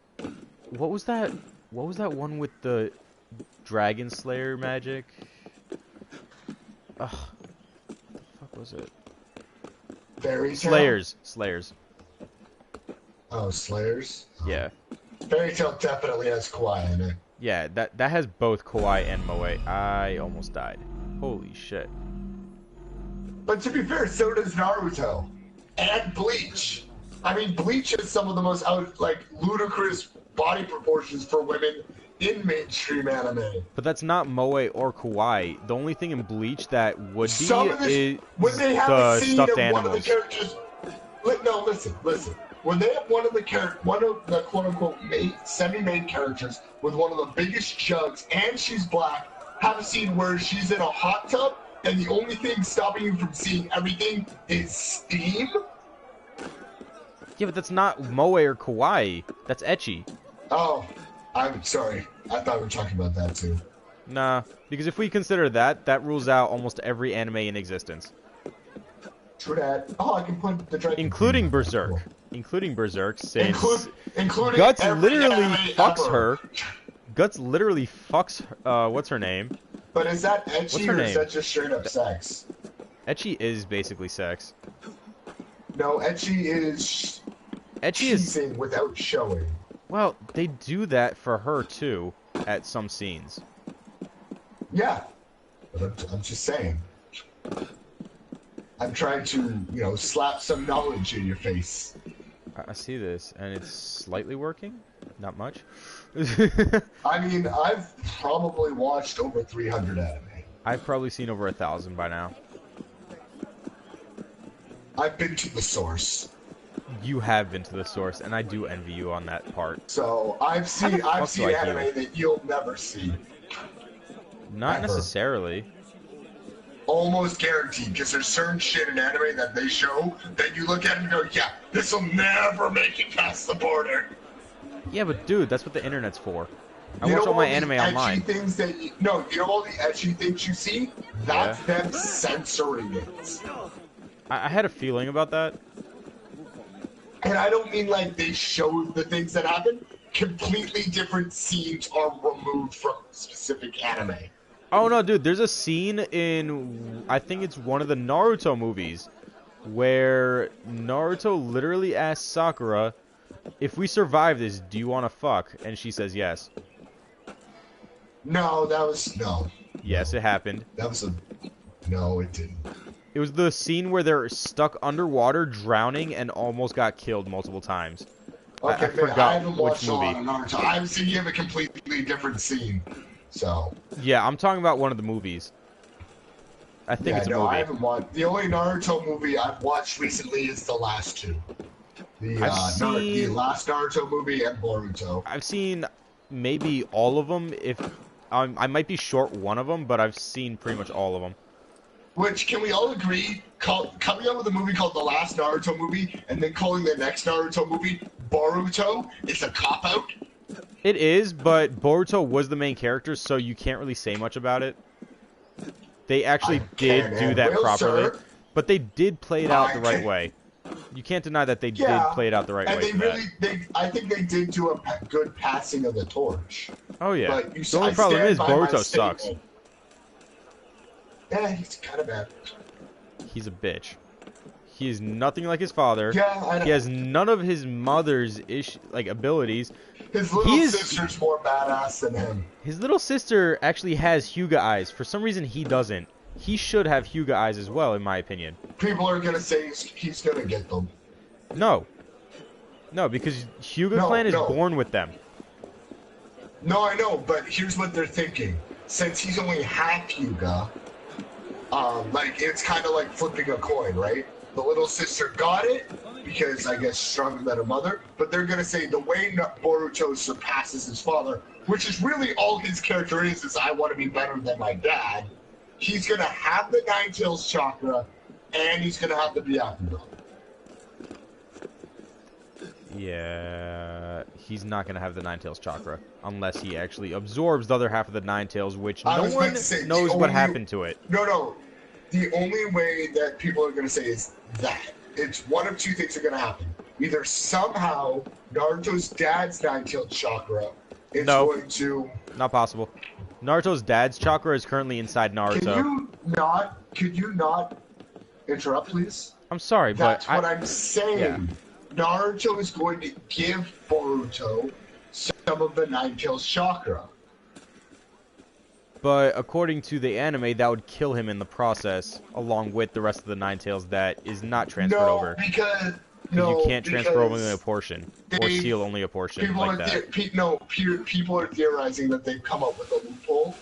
was that? What was that one with the Dragon Slayer magic? Ugh. What the fuck was it? Fairy Tail? Slayers. Oh, Slayers? Oh. Yeah. Fairy Tail definitely has kawaii in it. Yeah, that has both kawaii and moe. I almost died. Holy shit. But to be fair, so does Naruto. And Bleach. I mean, Bleach has some of the most ludicrous body proportions for women in mainstream anime. But that's not moe or kawaii. The only thing in Bleach that would be Some of is when they have the a scene stuffed of animals. one of the characters. No, listen. When they have one of the quote-unquote semi-main characters with one of the biggest jugs, and she's black, have a scene where she's in a hot tub, and the only thing stopping you from seeing everything is steam? Yeah, but that's not moe or kawaii. That's ecchi. Oh, I'm sorry. I thought we were talking about that too. Nah, because if we consider that, that rules out almost every anime in existence. True that. Oh, I can put the dragon. Including Berserk. Cool. Including Berserk, since including Guts literally fucks ever. her. Guts literally fucks what's her name? But is that ecchi or is that just straight up sex? Ecchi is basically sex. No, ecchi is teasing without showing. Well, they do that for her too at some scenes. Yeah, but I'm just saying. I'm trying to, slap some knowledge in your face. I see this, and it's slightly working. Not much. I mean, I've probably watched over 300 anime. I've probably seen over 1,000 by now. I've been to the source. You have been to the source, and I do envy you on that part. So I've seen anime that you'll never see. Not necessarily. Almost guaranteed, because there's certain shit in anime that they show that you look at and go, yeah, this will never make it past the border. Yeah, but dude, that's what the internet's for. I watch all my anime online. Things that you know all the ecchi things you see? That's them censoring it. I had a feeling about that. And I don't mean like they show the things that happen. Completely different scenes are removed from specific anime. Oh no, dude, there's a scene in, I think it's one of the Naruto movies, where Naruto literally asks Sakura, if we survive this, do you want to fuck? And she says yes. No, no. Yes, it happened. No, it didn't. It was the scene where they're stuck underwater, drowning, and almost got killed multiple times. Okay, I forgot haven't which watched a lot movie. of Naruto. I'm thinking of a completely different scene. So. Yeah, I'm talking about one of the movies. I think it's a movie. I haven't watched. The only Naruto movie I've watched recently is the last two. The last Naruto movie and Boruto. I've seen maybe all of them. If I might be short one of them, but I've seen pretty much all of them. Which, can we all agree, coming up with a movie called The Last Naruto Movie, and then calling the next Naruto movie Boruto, is a cop-out? It is, but Boruto was the main character, so you can't really say much about it. They actually did do that properly, but they did play it out the right way. You can't deny that they did play it out the right way. And I think they did do a good passing of the torch. Oh yeah. But the only problem is Boruto sucks. Yeah, he's kind of bad. He's a bitch. He is nothing like his father. Yeah, I know. He has none of his mother's abilities. His little sister's more badass than him. His little sister actually has Hyuga eyes. For some reason, he doesn't. He should have Hyuga eyes as well, in my opinion. People are gonna say he's gonna get them. No. No, because Hyuga clan is born with them. No, I know, but here's what they're thinking. Since he's only half Hyuga, it's kind of like flipping a coin, right? The little sister got it because, I guess, stronger than her mother. But they're going to say the way Boruto surpasses his father, which is really all his character is I want to be better than my dad. He's going to have the Nine Tails chakra, and he's going to have the Byakugan. Yeah, he's not going to have the Nine Tails chakra unless he actually absorbs the other half of the Nine Tails, which no one knows what happened to it. No. The only way that people are going to say is that. It's one of two things are going to happen. Either somehow Naruto's dad's Nine-Tailed chakra is going to... Not possible. Naruto's dad's chakra is currently inside Naruto. Could you not interrupt, please? I'm sorry, That's what I'm saying. Yeah. Naruto is going to give Boruto some of the Nine-Tails chakra. But according to the anime, that would kill him in the process, along with the rest of the Nine Tails that is not transferred over. Because you No, can't transfer only because a portion, or steal only a portion people like are that. people are theorizing that they've come up with a loophole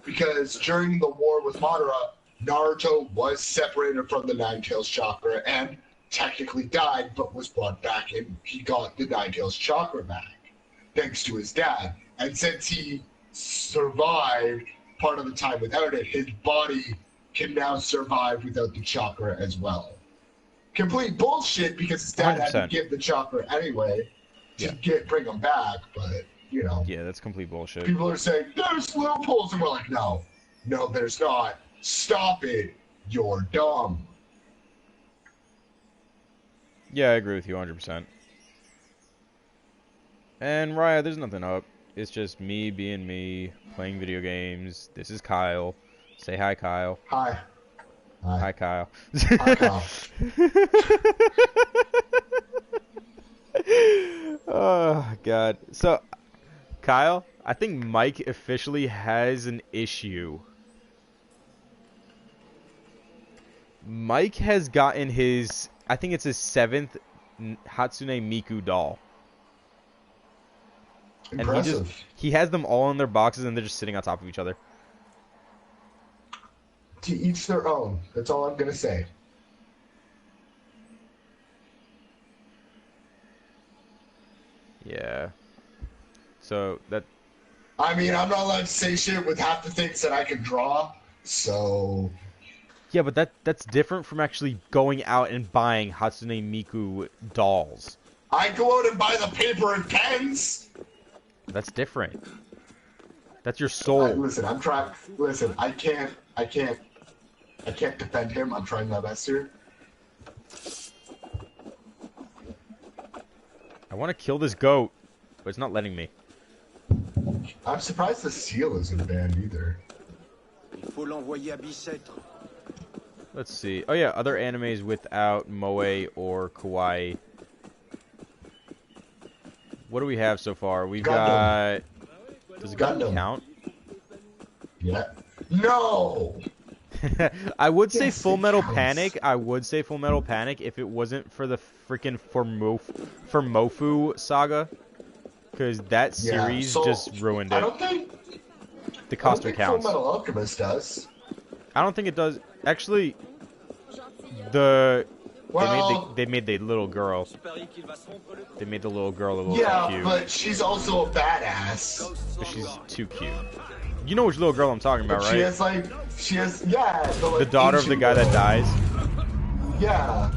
because during the war with Madara, Naruto was separated from the Nine Tails chakra and technically died, but was brought back, and he got the Nine Tails chakra back thanks to his dad. And since he survived part of the time without it, his body can now survive without the chakra as well. Complete bullshit because his dad had to 100%. give the chakra anyway to bring him back, but you know. Yeah, that's complete bullshit. People are saying there's loopholes, and we're like, no, there's not. Stop it. You're dumb. Yeah, I agree with you 100%. And Raya, there's nothing up. It's just me being me, playing video games. This is Kyle. Say hi, Kyle. Hi. Hi, Kyle. Hi, Kyle. Oh, God. So, Kyle, I think Mike officially has an issue. Mike has gotten his, I think it's his 7th Hatsune Miku doll. Impressive. And he has them all in their boxes and they're just sitting on top of each other. To each their own. That's all I'm going to say. Yeah. So that. I mean, I'm not allowed to say shit with half the things that I can draw, so. Yeah, but that's different from actually going out and buying Hatsune Miku dolls. I go out and buy the paper and pens. That's different. That's your soul. Listen, I'm trying. Listen, I can't defend him. I'm trying my best here. I want to kill this goat, but it's not letting me. I'm surprised the seal isn't banned either. Let's see. Oh yeah, other animes without Moe or Kawaii. What do we have so far? We've got. Does Gundam count? Yeah. No. I would say Full Metal Panic. I would say Full Metal Panic if it wasn't for the freaking Formofu saga, because that series just ruined it. I don't think the costume counts. Full Metal Alchemist does. I don't think it does. Actually, they made the little girl. They made the little girl a little too cute. Yeah, but she's also a badass. But she's too cute. You know which little girl I'm talking about, right? She has, the daughter of the guy that dies. Yeah.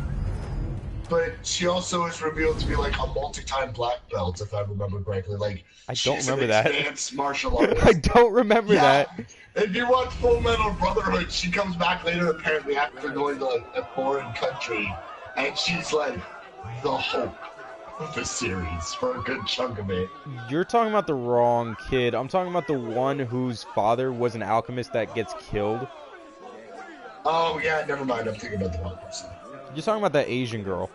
But she also is revealed to be like a multi-time black belt, if I remember correctly. Like, I don't remember that. that. Advanced martial artist. I don't remember that. If you watch Full Metal Brotherhood, she comes back later apparently after going to like a foreign country, and she's like the hope of the series for a good chunk of it. You're talking about the wrong kid. I'm talking about the one whose father was an alchemist that gets killed. Oh yeah, never mind. I'm thinking about the wrong person. You're talking about that Asian girl.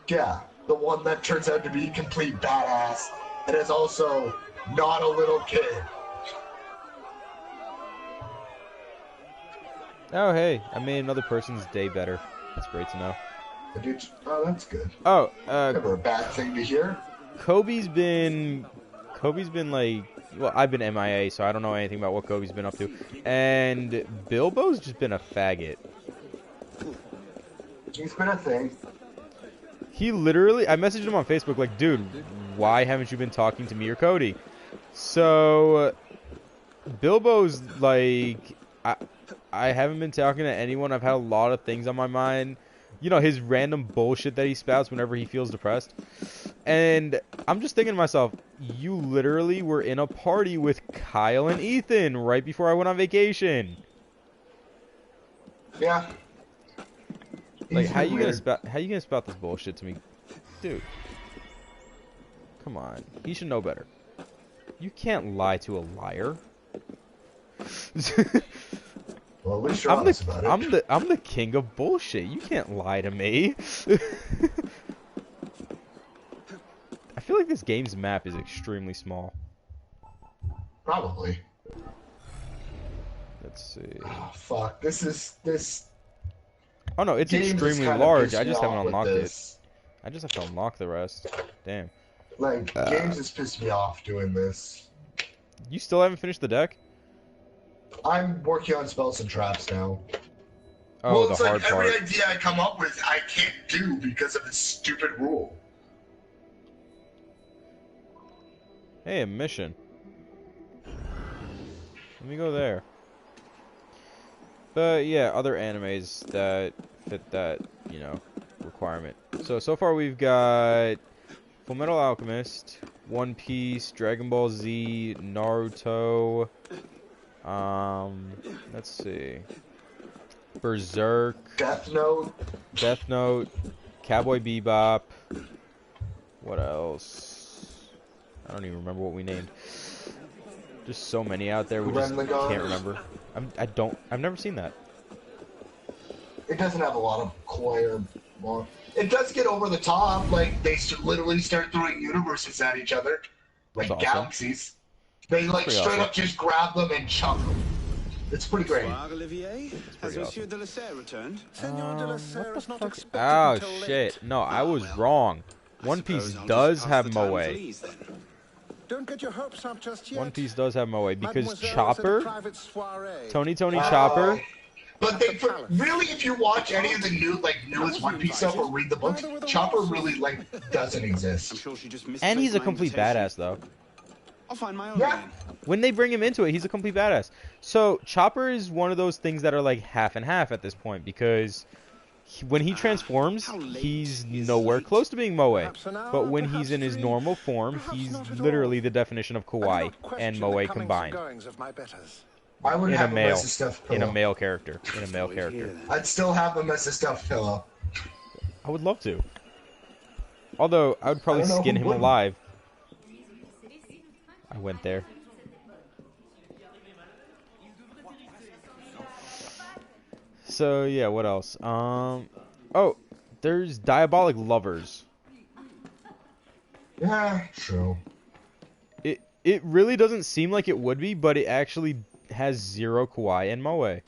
Yeah, the one that turns out to be a complete badass and is also not a little kid. Oh, hey, I made another person's day better. That's great to know. Oh, that's good. Oh, never a bad thing to hear. Kobe's been like, well, I've been MIA, so I don't know anything about what Kobe's been up to. And Bilbo's just been a faggot. He's been a thing. He literally, I messaged him on Facebook like, dude, why haven't you been talking to me or Cody? So, Bilbo's like, I haven't been talking to anyone. I've had a lot of things on my mind. You know, his random bullshit that he spouts whenever he feels depressed. And I'm just thinking to myself, you literally were in a party with Kyle and Ethan right before I went on vacation. Yeah. Like, how you gonna spout this bullshit to me? Dude. Come on. He should know better. You can't lie to a liar. Well, at least you're honest about it. I'm the king of bullshit. You can't lie to me. I feel like this game's map is extremely small. Probably. Let's see. Oh, fuck. This Oh no, it's Games is extremely kinda large. pissed I me just haven't off with unlocked it. this. I just have to unlock the rest. Damn. Like, Games has pissed me off doing this. You still haven't finished the deck? I'm working on spells and traps now. Oh, Well, the it's hard like part. every idea I come up with, I can't do because of this stupid rule. Hey, a mission. Let me go there. But yeah, other animes that fit that, you know, requirement. So far we've got Fullmetal Alchemist, One Piece, Dragon Ball Z, Naruto. Let's see. Berserk. Death Note. Death Note. Cowboy Bebop. What else? I don't even remember what we named. There's so many out there we just can't remember. I've never seen that. It doesn't have a lot of core. Well, it does get over the top. Like, they literally start throwing universes at each other. Like That's awesome. galaxies. They, like, Pretty straight awesome. up just grab them and chunk them. It's pretty great. Olivier, has Monsieur de la Serre returned? Senor de la Serre is not expected Oh until shit! late. No, I was wrong. One Piece Suppose I'll does just have pass the time Moe. with Lise, then. Don't get your hopes up just yet. One Piece does have Moe because Mademoiselle is at a Chopper, private soiree. Tony Chopper. But they really, if you watch any of the newest One Piece stuff or read the books, Chopper really doesn't exist. I'm sure she just And he's misplaced a my complete invitation. badass though. I'll find my own Yeah. man. When they bring him into it, he's a complete badass. So Chopper is one of those things that are like half and half at this point because when he transforms, he's nowhere close to being Moe. But when he's in his normal form, he's literally the definition of Kawaii and Moe combined. I would In a have him male, as a stuffed in pillow. a male character, in a male character. I'd still have him as a stuffed pillow. I would love to. Although I would probably I don't know skin who him wouldn't. alive. I went there. So yeah, what else? Oh, there's Diabolic Lovers. Yeah, true. It really doesn't seem like it would be, but it actually has zero Kawaii and Moe,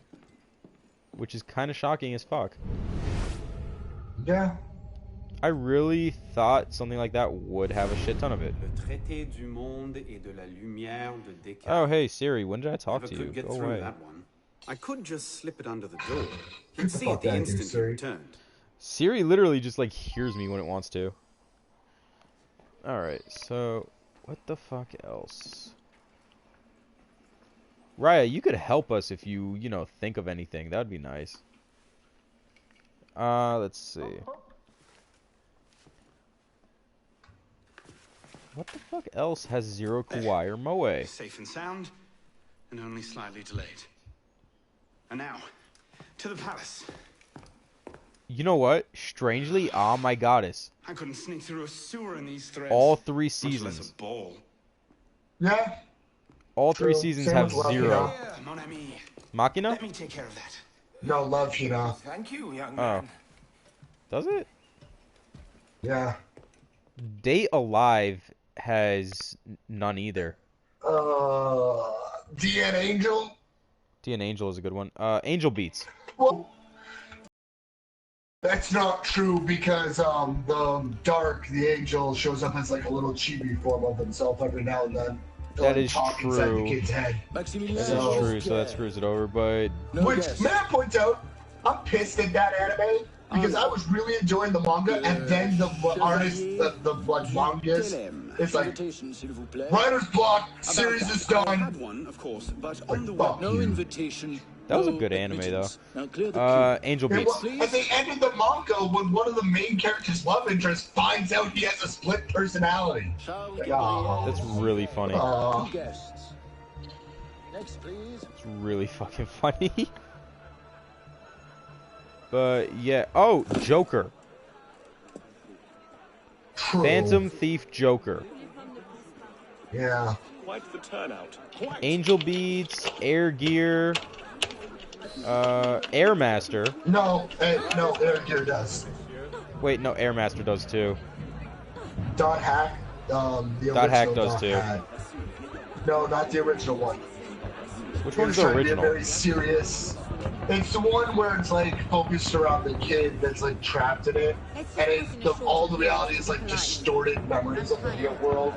which is kind of shocking as fuck. Yeah. I really thought something like that would have a shit ton of it. Oh hey Siri, when did I talk to you? Go away. That one. I could just slip it under the door. You Get could the see fuck it the outta here, instant you Siri. returned. Siri literally just like hears me when it wants to. Alright, so what the fuck else? Raya, you could help us if you know, think of anything. That would be nice. Let's see. What the fuck else has zero Kawaii or Moe? Safe and sound, and only slightly delayed. And now, to the palace. You know what? Strangely, Ah My Goddess. I couldn't sneak through a sewer in these threads. All 3 Much less seasons. a ball. Yeah. All 3 True. seasons Same have with Love, 0. Hina. Mon ami, Machina? let me take care of that. No, Love Hina. Thank you, young Oh. man. Does it? Yeah. Date Alive has none either. DN Angel? DN Angel is a good one. Angel Beats. Well, that's not true because the Dark, the Angel, shows up as like a little chibi form of himself every now and then. That is talk inside true. the kid's head. That is true, so that screws it over, but... Which, may I point out, I'm pissed at that anime because I was really enjoying the manga, and then the artist, the like mangist, it's like, writer's block, series is done. Had one, of course, but Like, on the fuck web. you. Invitation. That was a no good anime, admittance. though. Now clear the queue. Angel And, Beats. and they ended the manga when one of the main characters' love interest finds out he has a split personality. Like, aw. That's really funny. Aw. Guests. Next, please. It's really fucking funny. But, yeah. Oh, Joker. True. Phantom Thief Joker. Yeah. Quite the turnout. Angel Beats, Air Gear, Air Master. No, Air Gear does. Wait, no, Air Master does too. Dot Hack, the Dot Hack original does Dot too. Hack. No, not the original one. Which He one's was the trying to be a original? very serious. It's the one where it's like focused around the kid that's like trapped in it, and all the reality is like distorted memories of the real world.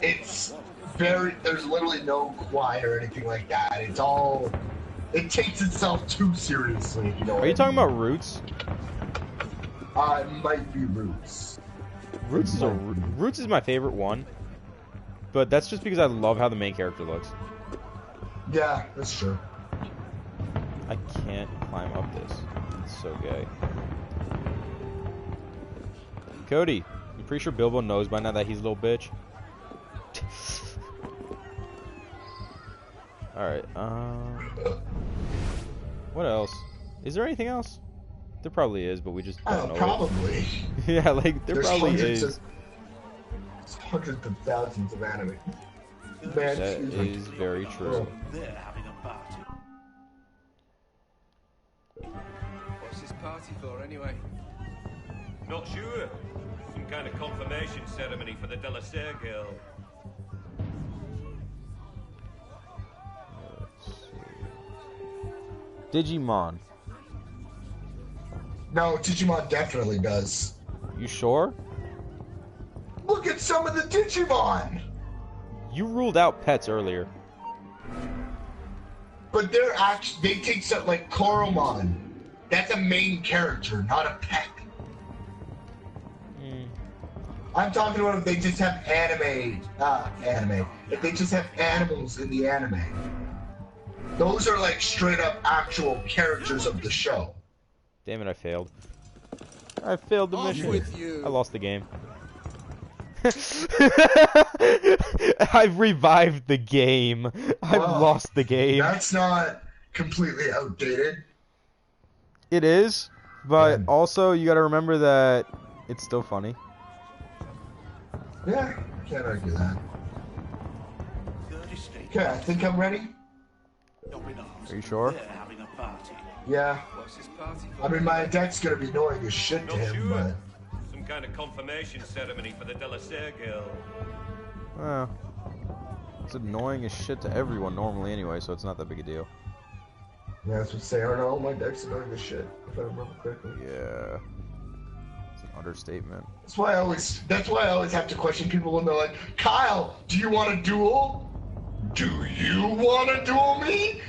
It's there's literally no quiet or anything like that. It takes itself too seriously. You know. Are you talking about Roots? It might be Roots. Roots is my favorite one, but that's just because I love how the main character looks. Yeah, that's true. I can't climb up this. It's so gay. Cody, I'm pretty sure Bilbo knows by now that he's a little bitch. Alright, what else? Is there anything else? There probably is, but we just don't know. Probably. Yeah, like, there probably is. Hundreds of thousands of anime. That is very true. They're having a party. What's this party for, anyway? Not sure. Some kind of confirmation ceremony for the De La Serre girl. Digimon. No, Digimon definitely does. You sure? Look at some of the Digimon! You ruled out pets earlier. But they take something like Koromon. That's a main character, not a pet. I'm talking about if they just have if they just have animals in the anime. Those are like straight up actual characters of the show. Damn it, I failed. I failed the mission. With you. I lost the game. I've revived the game. I've lost the game. That's not completely outdated. It is, but also you gotta remember that it's still funny. Yeah, can't argue that. Okay, I think I'm ready. Are you sure? Yeah. I mean, my deck's gonna be annoying as shit to him, but... Some kind of confirmation ceremony for the De La Serre girl. Well, it's annoying as shit to everyone normally anyway, so it's not that big a deal. Yeah, that's what I say. I don't know, my deck's annoying as shit, if I remember correctly. Yeah. It's an understatement. That's why I always have to question people when they're like, Kyle, do you want a duel? Do you want to duel me?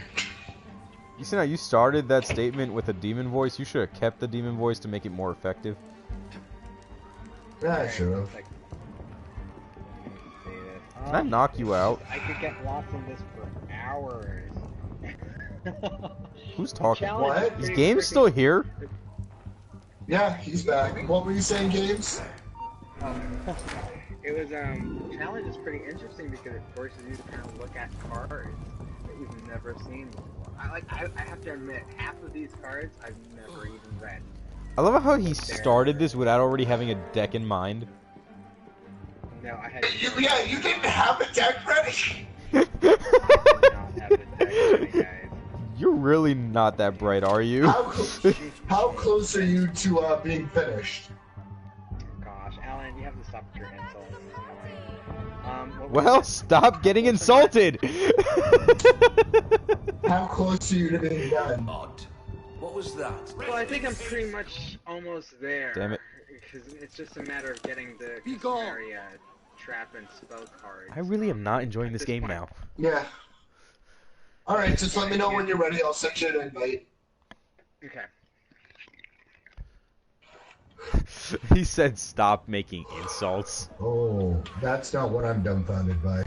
You see how you started that statement with a demon voice? You should have kept the demon voice to make it more effective. Yeah, I should have. Can I knock you out? I could get lost in this for hours. Who's talking? What? Is Games still here? Yeah, he's back. What were you saying, Games? It was the challenge is pretty interesting because it forces you to kind of look at cards that you've never seen before. I have to admit, half of these cards I've never even read. I love how he started this without already having a deck in mind. No, I had. Yeah, you didn't have a deck ready. I did not have a deck ready, guys. You're really not that bright, are you? How close are you to being finished? Gosh, Alan, you have to stop with your insults. Well, stop getting insulted! How close are you to being done? Odd. What was that? Well, I think I'm pretty much almost there. Damn it. Because it's just a matter of getting the customary trap and spell cards. I really am not enjoying this game now. Yeah. Alright, just let me know when you're ready. I'll send you an invite. Okay. He said stop making insults. Oh, that's not what I'm dumbfounded by.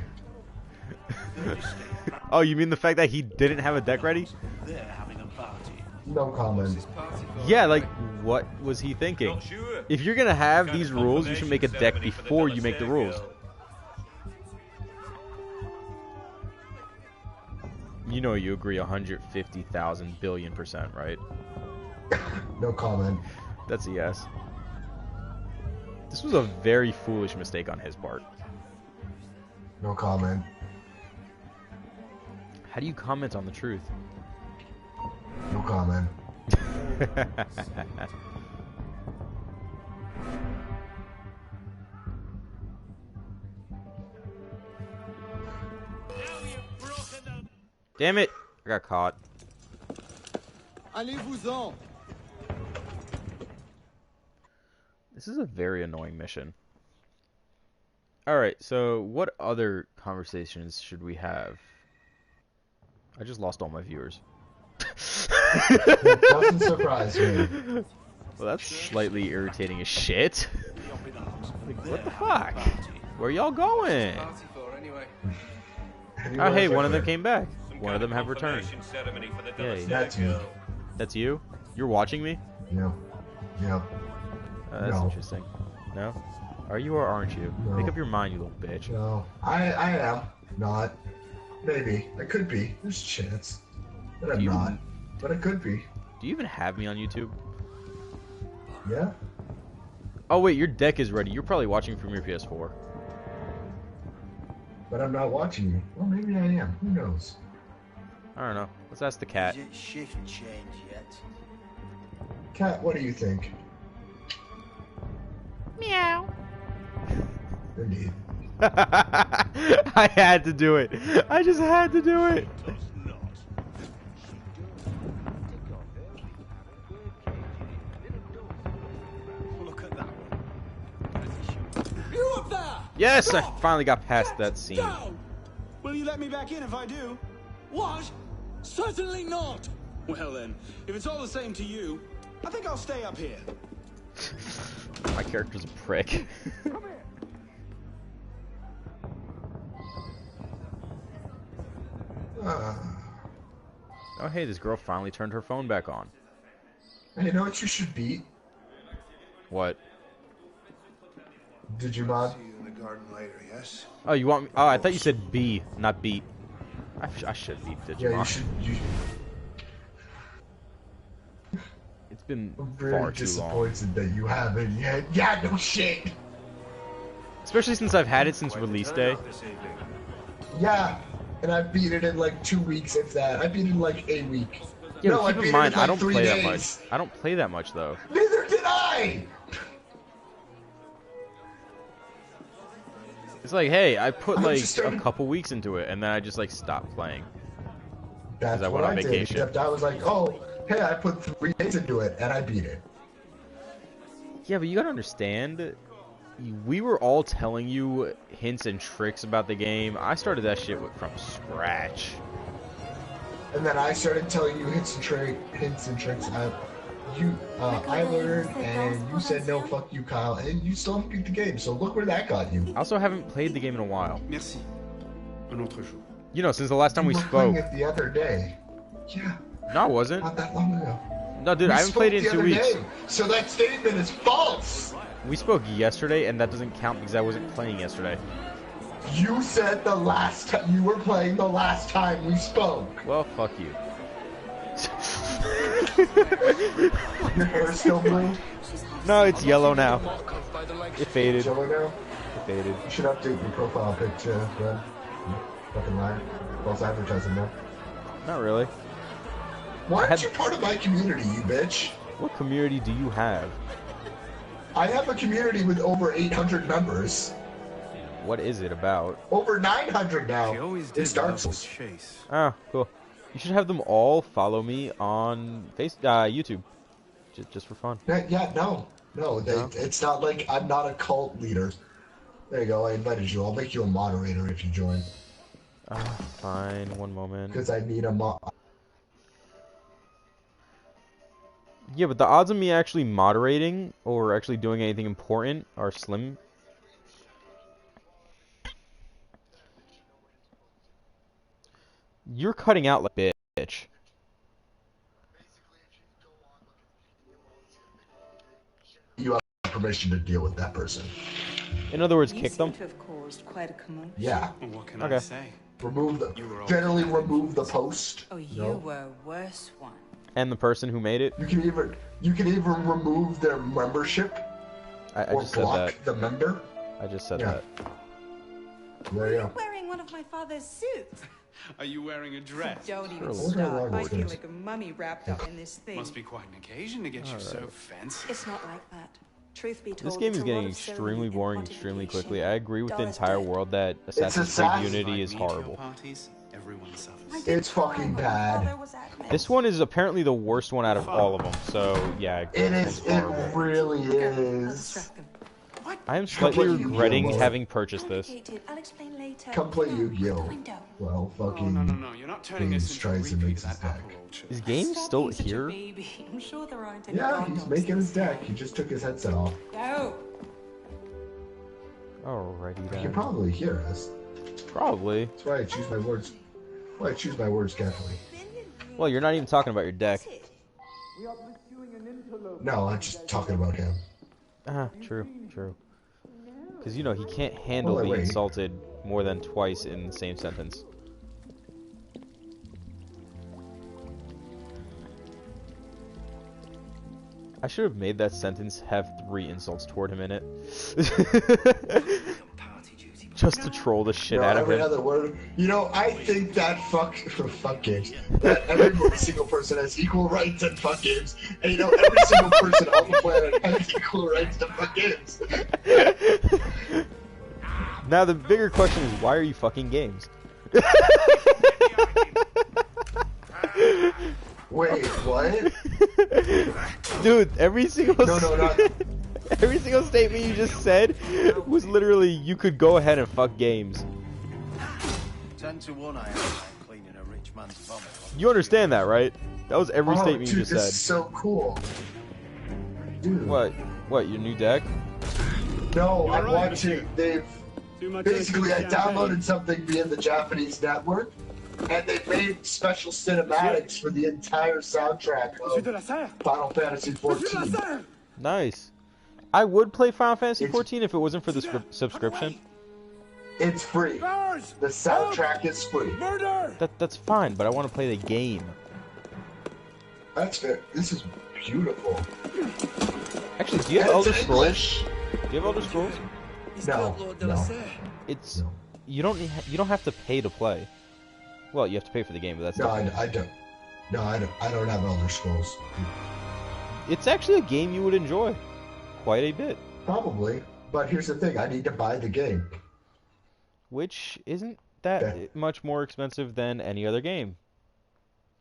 Oh, you mean the fact that he didn't have a deck ready? They're having a party. No comment. Yeah, like, what was he thinking? If you're gonna have these rules, you should make a deck before you make the rules. You know you agree 150,000 billion%, right? No comment. That's a yes. This was a very foolish mistake on his part. No comment. How do you comment on the truth? No comment. Damn it! I got caught. Allez-vous-en. This is a very annoying mission. Alright, so what other conversations should we have? I just lost all my viewers. Doesn't surprise me. Well, that's slightly irritating as shit. Like, what the fuck? Where y'all going? Oh, hey, one of them came back. One of them have returned. Yay. That's me. That's you? You're watching me? No. No. That's interesting. No? Are you or aren't you? No. Make up your mind, you little bitch. No. I am. Not. Maybe. I could be. There's a chance. But I'm not. But I could be. Do you even have me on YouTube? Yeah. Oh wait, your deck is ready. You're probably watching from your PS4. But I'm not watching you. Well, maybe I am. Who knows? I don't know. Let's ask the cat. Is it shift change yet? Cat, what do you think? Meow. Indeed. I had to do it. I just had to do it. Look at that one. You up there! Yes, I finally got past that scene. Go! Will you let me back in if I do? What? Certainly not. Well then, if it's all the same to you, I think I'll stay up here. My character's a prick. Oh hey, this girl finally turned her phone back on. Hey, you know what you should beat? What? Did you mod? See you in the garden later, yes? Oh, you want me? Oh, I thought you said B, not beat. I should beat Digimon. Yeah, you should. It's been I'm far really too long. disappointed that you haven't yet. Yeah, no shit. Especially since I've had it since release day. Yeah, and I beat it in like 2 weeks, if that. I beat it in like a week. Yeah, no, but I keep beat in mind, it in like I don't 3 play days. that much. I don't play that much though. Neither did I. It's like, hey, I put I like just started- a couple weeks into it, and then I just like stopped playing. That's I what went on I did. vacation. Except I was like, oh, hey, I put 3 days into it, and I beat it. Yeah, but you gotta understand, we were all telling you hints and tricks about the game. I started that shit from scratch. And then I started telling you hints and tricks. I learned, and you said no, fuck you, Kyle, and you still haven't beat the game. So look where that got you. I also haven't played the game in a while. Merci. Un autre jour. You know, since the last time we You were spoke. playing it the other day. Yeah. No, I wasn't. Not that long ago. No, dude, We I haven't played it in spoke the 2 other weeks. day, so that statement is false. We spoke yesterday, and that doesn't count because I wasn't playing yesterday. You said the last time you were playing the last time we spoke. Well, fuck you. Your hair's still blue? No, it's yellow now. It faded. Yellow now? It faded. You should update your profile picture, bro. Fucking liar. False advertising, man. Not really. Why aren't you part of my community, you bitch? What community do you have? I have a community with over 800 members. What is it about? Over 900 now. It's Dark Souls. Oh, cool. You should have them all follow me on YouTube, just for fun. Yeah, no, it's not like I'm not a cult leader. There you go. I invited you. I'll make you a moderator if you join. Fine. One moment. Because I need a mod. Yeah, but the odds of me actually moderating or actually doing anything important are slim. You're cutting out like a bitch. You have permission to deal with that person. In other words, kick them? To have caused quite a commotion. Yeah. What can Okay. I say? Remove the. Generally, remove the post. Oh, you No. were a worse one. And the person who made it? You can even remove their membership I or just said block that. the member. I just said Yeah. that. There you go. Wearing one of my father's suits. Are you wearing a dress? Don't even Sure. start. I What feel is like a mummy wrapped up in this thing. Must be quite an occasion to get you so Alright. fancy. It's not like that. Truth be told, This game it's is a lot getting of extremely ceremony boring and extremely quantification. quickly. I agree with the Dollars entire dead. world that Assassin's Creed Assassin's Unity is Invite me to your horrible. parties everyone suffers. It's fucking bad. This one is apparently the worst one out of all of them. So yeah, It is. It really is. I am slightly Come play regretting Yu-Gi-Oh, having purchased this. I'll explain later. Come play Yu-Gi-Oh. Well, fucking. No, you're not turning this into a tries to repeat make of his that deck. apple orchard. Is Game still here? I'm sure there aren't any Yeah, he's dogs. making his deck. He just took his headset off. Go. Alrighty You then. can probably hear us. Probably. That's why I choose my words. Why I choose my words carefully. Well, you're not even talking about your deck. No, I'm just talking about him. Ah, true. Because, you know, he can't handle Well, being wait. insulted more than twice in the same sentence. I should have made that sentence have 3 insults toward him in it. Just to troll the shit out of every him. other word. You know, I think that fuck games. That every single person has equal rights and fuck games. And you know, every single person on the planet has equal rights to fuck games. Now the bigger question is, why are you fucking games? Wait, what? Dude, every single No, not. every single statement you just said was literally, you could go ahead and fuck games. 10 to 1 I am cleaning a rich man's vomit. You understand that, right? That was every statement dude, you just this said. is so cool. Dude. What, your new deck? No, I'm watching. Basically, I downloaded something via the Japanese network, and they made special cinematics for the entire soundtrack of Final Fantasy XIV. Nice. I would play Final Fantasy XIV if it wasn't for the subscription. It's free. The soundtrack is free. That's fine, but I want to play the game. That's fair. This is beautiful. Actually, do you have And Elder it's in Scrolls? English. Do you have Elder Scrolls? No. It's you don't have to pay to play. Well, you have to pay for the game, but that's No, different. I don't. No, I don't have Elder Scrolls. It's actually a game you would enjoy quite a bit. Probably, but here's the thing: I need to buy the game. Which isn't that much more expensive than any other game,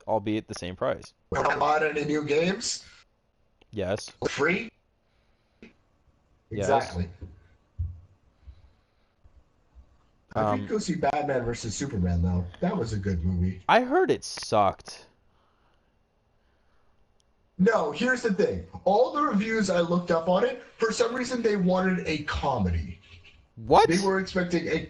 albeit the same price. When I bought any new games, Yes. free. Yes. Exactly. I could go see Batman vs Superman though. That was a good movie. I heard it sucked. No, here's the thing. All the reviews I looked up on it, for some reason they wanted a comedy. What? They were expecting a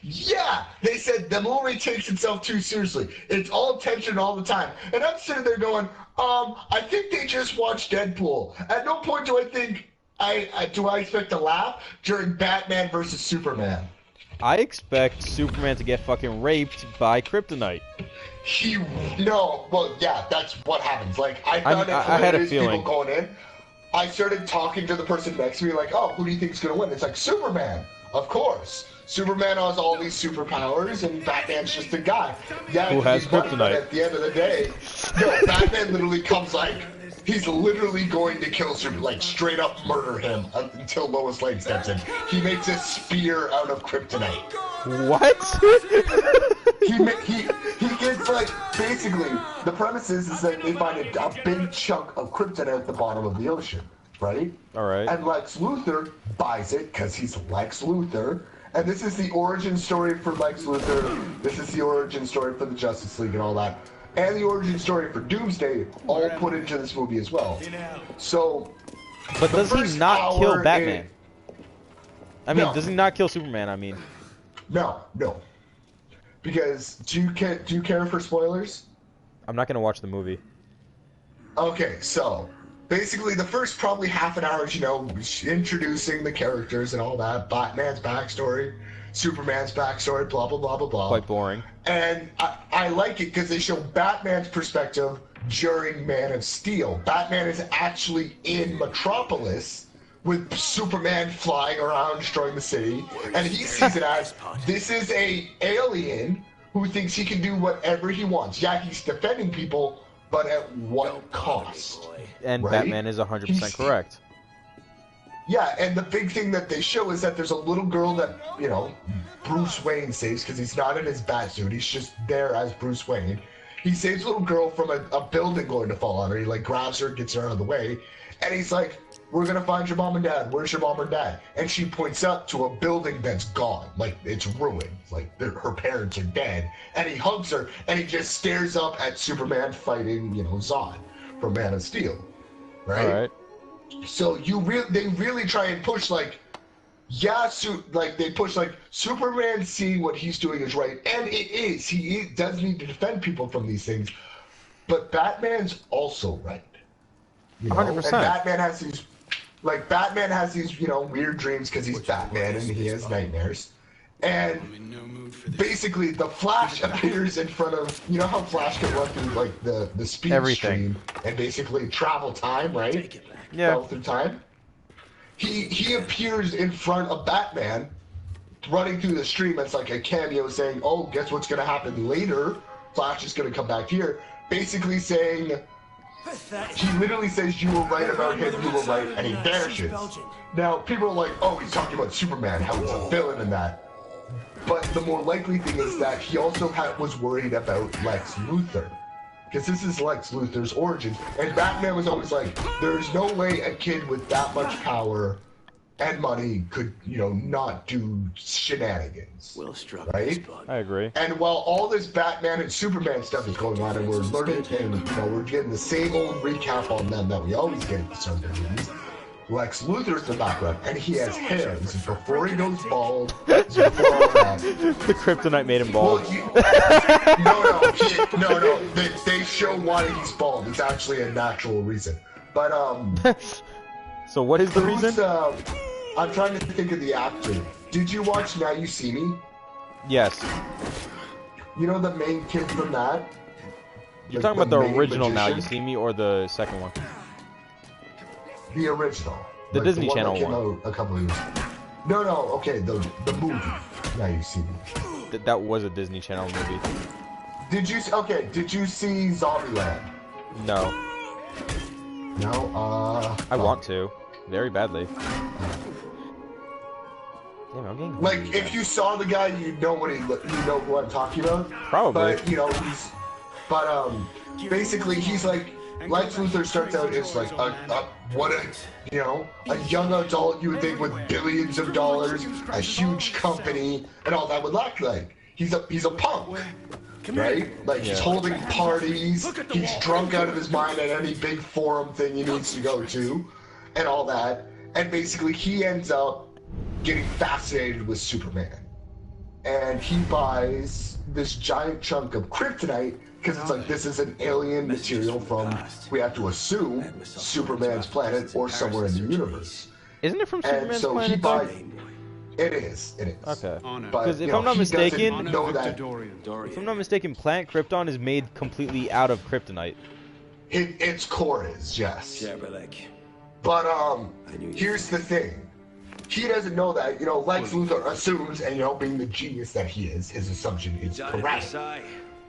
Yeah! They said the movie takes itself too seriously. It's all tension all the time. And I'm sitting there going, I think they just watched Deadpool. At no point do I think do I expect to laugh during Batman versus Superman. I expect Superman to get fucking raped by Kryptonite. Well, yeah, that's what happens. Like, I found it hilarious, people going in. I started talking to the person next to me, like, oh, who do you think's gonna win? It's like, Superman, of course. Superman has all these superpowers, and Batman's just a guy. Yeah, who has he's right, kryptonite. but at the end of the day, no, Batman literally comes like, he's literally going to kill Superman, like, straight up murder him until Lois Lane steps in. He makes a spear out of kryptonite. What? He gets, like, basically, the premise is that they find a big chunk of kryptonite at the bottom of the ocean, right? Alright. And Lex Luthor buys it, because he's Lex Luthor, and this is the origin story for Lex Luthor, this is the origin story for the Justice League and all that, and the origin story for Doomsday, all put into this movie as well. So, But does he not kill Batman? No. Does he not kill Superman, I mean? No. Because, do you care for spoilers? I'm not gonna watch the movie. Okay, so basically the first probably half an hour is, introducing the characters and all that, Batman's backstory, Superman's backstory, blah, blah, blah, blah, blah. Quite boring. And I like it because they show Batman's perspective during Man of Steel. Batman is actually in Metropolis with Superman flying around destroying the city, and he sees it as, this is a alien who thinks he can do whatever he wants. Yeah, he's defending people, but at what cost? And right? Batman is 100% correct. Yeah, and the big thing that they show is that there's a little girl that, you know, Bruce Wayne saves because he's not in his bat suit. He's just there as Bruce Wayne. He saves a little girl from a building going to fall on her. He, like, grabs her, gets her out of the way, and he's like, we're going to find your mom and dad. Where's your mom and dad? And she points up to a building that's gone. Like, it's ruined. Like, her parents are dead. And he hugs her, and he just stares up at Superman fighting, you know, Zod from Man of Steel. Right? All right. So they really try and push, like, yeah, they push, like, Superman seeing what he's doing is right. And it is. He does need to defend people from these things. But Batman's also right. You know? 100%. And Batman has these, you know, weird dreams because he's Batman and he has nightmares. And basically, the Flash appears in front of, you know how Flash can run through, like, the speed stream and basically travel time, right? Yeah. Travel through time. He appears in front of Batman, running through the stream. It's like a cameo saying, oh, guess what's going to happen later? Flash is going to come back here. Basically saying... He literally says, you were right about him, you were right, and he vanishes. Now, people are like, oh, he's talking about Superman, how he's a villain in that. But the more likely thing is that he also was worried about Lex Luthor. Because this is Lex Luthor's origin. And Batman was always like, there's no way a kid with that much power and money could, you know, not do shenanigans. Well struck, right? I agree. And while all this Batman and Superman stuff is going on, and we're learning, and you know, we're getting the same old recap on them that we always get at the start of the movies, Lex Luthor's in the background, and he has hair. This is before he goes bald. This is before all that. The kryptonite made him bald. No. They show why he's bald. It's actually a natural reason. But So what is the reason? I'm trying to think of the actor. Did you watch Now You See Me? Yes. You know the main kid from that? You're talking about the original Now You See Me or the second one? The original. The Disney one Channel that came one. out a couple of years ago. No, okay, the movie. Now You See Me. That was a Disney Channel movie. Did you see Zombieland? No. No, I want to. Very badly. Damn, I'm getting like, confused. if you saw the guy, you'd know what who I'm talking about. Probably. But, you know, basically, he's like, Lex Luthor starts out as like a young adult you would think with billions of dollars, a huge company, and all that would look like. He's a punk, right? Like, he's holding parties, he's drunk out of his mind at any big forum thing he needs to go to, and all that. And basically, he ends up getting fascinated with Superman. And he buys this giant chunk of kryptonite because it's like, this is an alien material from, we have to assume, Superman's planet or somewhere in the universe. Isn't it from Superman's so planet? He buys, it is. Okay. But, Because if I'm not mistaken, if I'm not mistaken, Planet Krypton is made completely out of kryptonite. Its core is, yes. But here's the thing. He doesn't know that, Lex Luthor assumes, and being the genius that he is, his assumption is correct.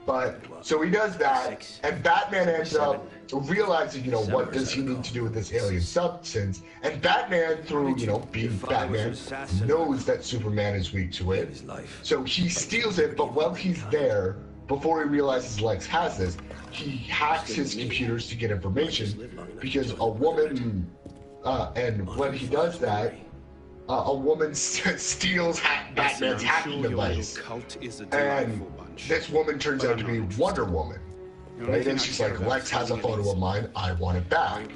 But, so he does that, and Batman ends up realizing, what does he need to do with this alien substance, and Batman, through, being Batman, knows that Superman is weak to it, so he steals it, but while he's there, before he realizes Lex has this, he hacks his computers to get information, because a woman, and when he does that, a woman steals Batman's hacking device, and this woman turns out to be Wonder Woman, right? And she's like, Lex has a photo of mine, I want it back.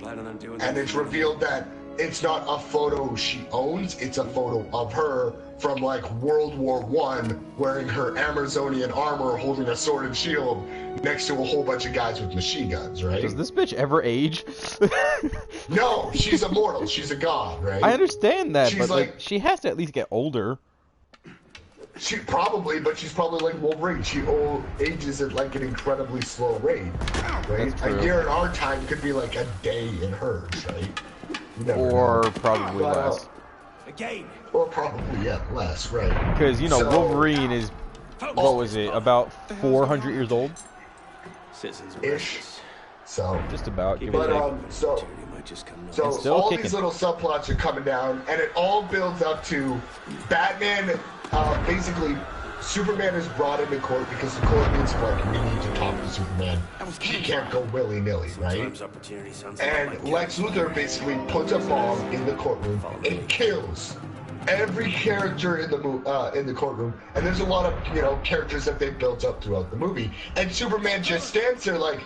And it's revealed that it's not a photo she owns, it's a photo of her from like World War I, wearing her Amazonian armor, holding a sword and shield, next to a whole bunch of guys with machine guns, right? Does this bitch ever age? No, she's immortal, she's a god, right? I understand that, She's but like she has to at least get older. She probably, but she's probably like Wolverine. She ages at like an incredibly slow rate, right? A year in our time could be like a day in hers, right? Or probably less. Or probably, less, right? Because, Wolverine is, what was it, about 400 years old? Ish. So. Just about, give but, or take. so, So all these little subplots are coming down, and it all builds up to Batman. Basically, Superman is brought into court because the court means like we need to talk to Superman. He can't go willy-nilly, right? And Lex Luthor basically puts a bomb in the courtroom and kills every character in the courtroom. And there's a lot of characters that they built up throughout the movie. And Superman just stands there like,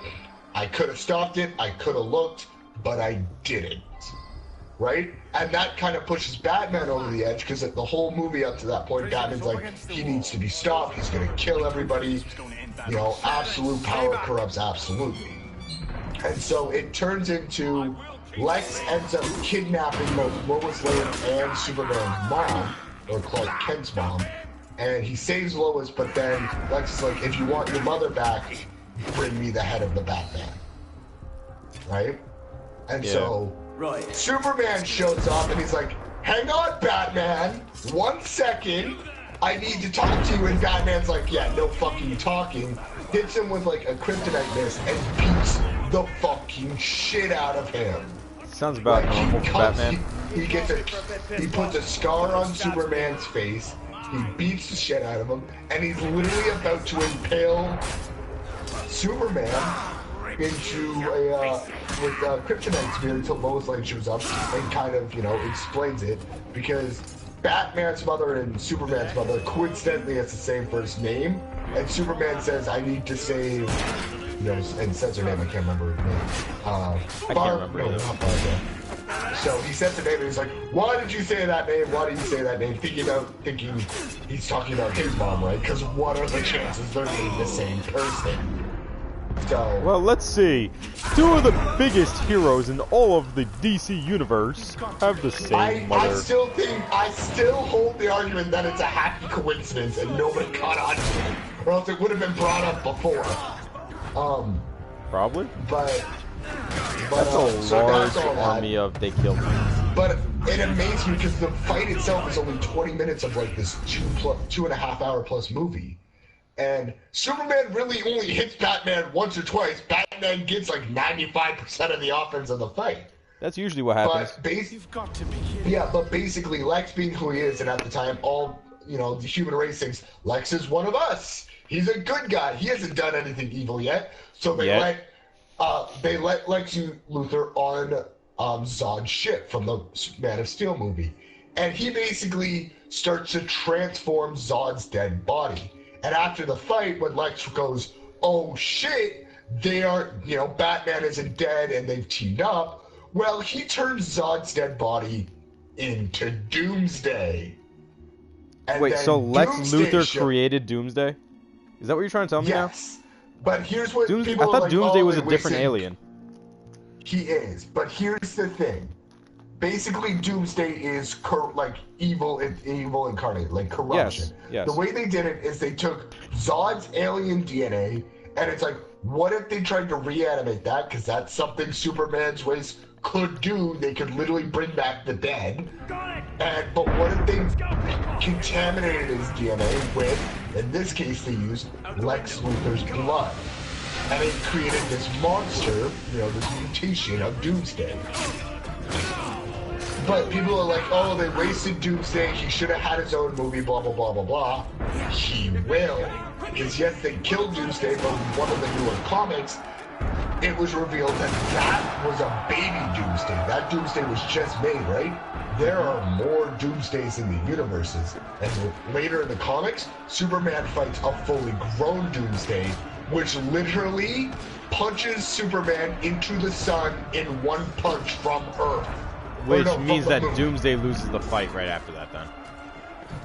I could have stopped it, I could have looked, but I didn't. Right? And that kind of pushes Batman over the edge, because the whole movie up to that point, Batman's like, he needs to be stopped, he's gonna kill everybody, absolute power corrupts absolutely. And so it turns into Lex ends up kidnapping both Lois Lane and Superman's mom, or Clark Kent's mom, and he saves Lois, but then Lex is like, if you want your mother back, bring me the head of the Batman. Right? And so Superman shows up and he's like, hang on, Batman, 1 second, I need to talk to you. And Batman's like, yeah, no fucking talking. Hits him with like a kryptonite mist and beats the fucking shit out of him. Sounds about normal for Batman. He puts a scar on Superman's face, he beats the shit out of him, and he's literally about to impale Superman into with kryptonite spear until Lois Lane shows up and kind of explains it, because Batman's mother and Superman's mother coincidentally has the same first name, and Superman says, I need to save, and says her name, I can't remember her name. I can't remember it. Not Barbara. So he says her name and he's like, why did you say that name? Why did you say that name? Thinking he's talking about his mom, right? Because what are the chances they're named the same person? So, well, let's see. Two of the biggest heroes in all of the DC universe have the same mother. I still hold the argument that it's a happy coincidence and nobody caught on to it, or else it would have been brought up before. Probably. But that's a large army of they killed me. But it amazed me because the fight itself is only 20 minutes of like this 2.5 hour plus movie. And Superman really only hits Batman once or twice. Batman gets like 95% of the offense of the fight. That's usually what happens. But basically, Lex being who he is, and at the time, all the human race thinks Lex is one of us. He's a good guy. He hasn't done anything evil yet. So they let Lex Luthor on Zod's ship from the Man of Steel movie, and he basically starts to transform Zod's dead body. And after the fight, when Lex goes, oh shit, they are, Batman isn't dead and they've teamed up, well, he turns Zod's dead body into Doomsday. And wait, so Lex Luthor created Doomsday? Is that what you're trying to tell me now? Yes. But here's what people I thought like, Doomsday was a different alien. He is, but here's the thing. Basically, Doomsday is evil incarnate, like corruption. Yes. The way they did it is they took Zod's alien DNA, and it's like, what if they tried to reanimate that? Because that's something Superman's race could do. They could literally bring back the dead. But what if they contaminated his DNA with, in this case, they used Lex Luthor's blood, and it created this monster, this mutation of Doomsday. But people are like, oh, they wasted Doomsday, he should have had his own movie, blah, blah, blah, blah, blah. He will. Because yes, they killed Doomsday, but one of the newer comics, it was revealed that that was a baby Doomsday. That Doomsday was just made, right? There are more Doomsdays in the universes. And later in the comics, Superman fights a fully grown Doomsday, which literally punches Superman into the sun in one punch from Earth. Which means that Doomsday loses the fight right after that, then.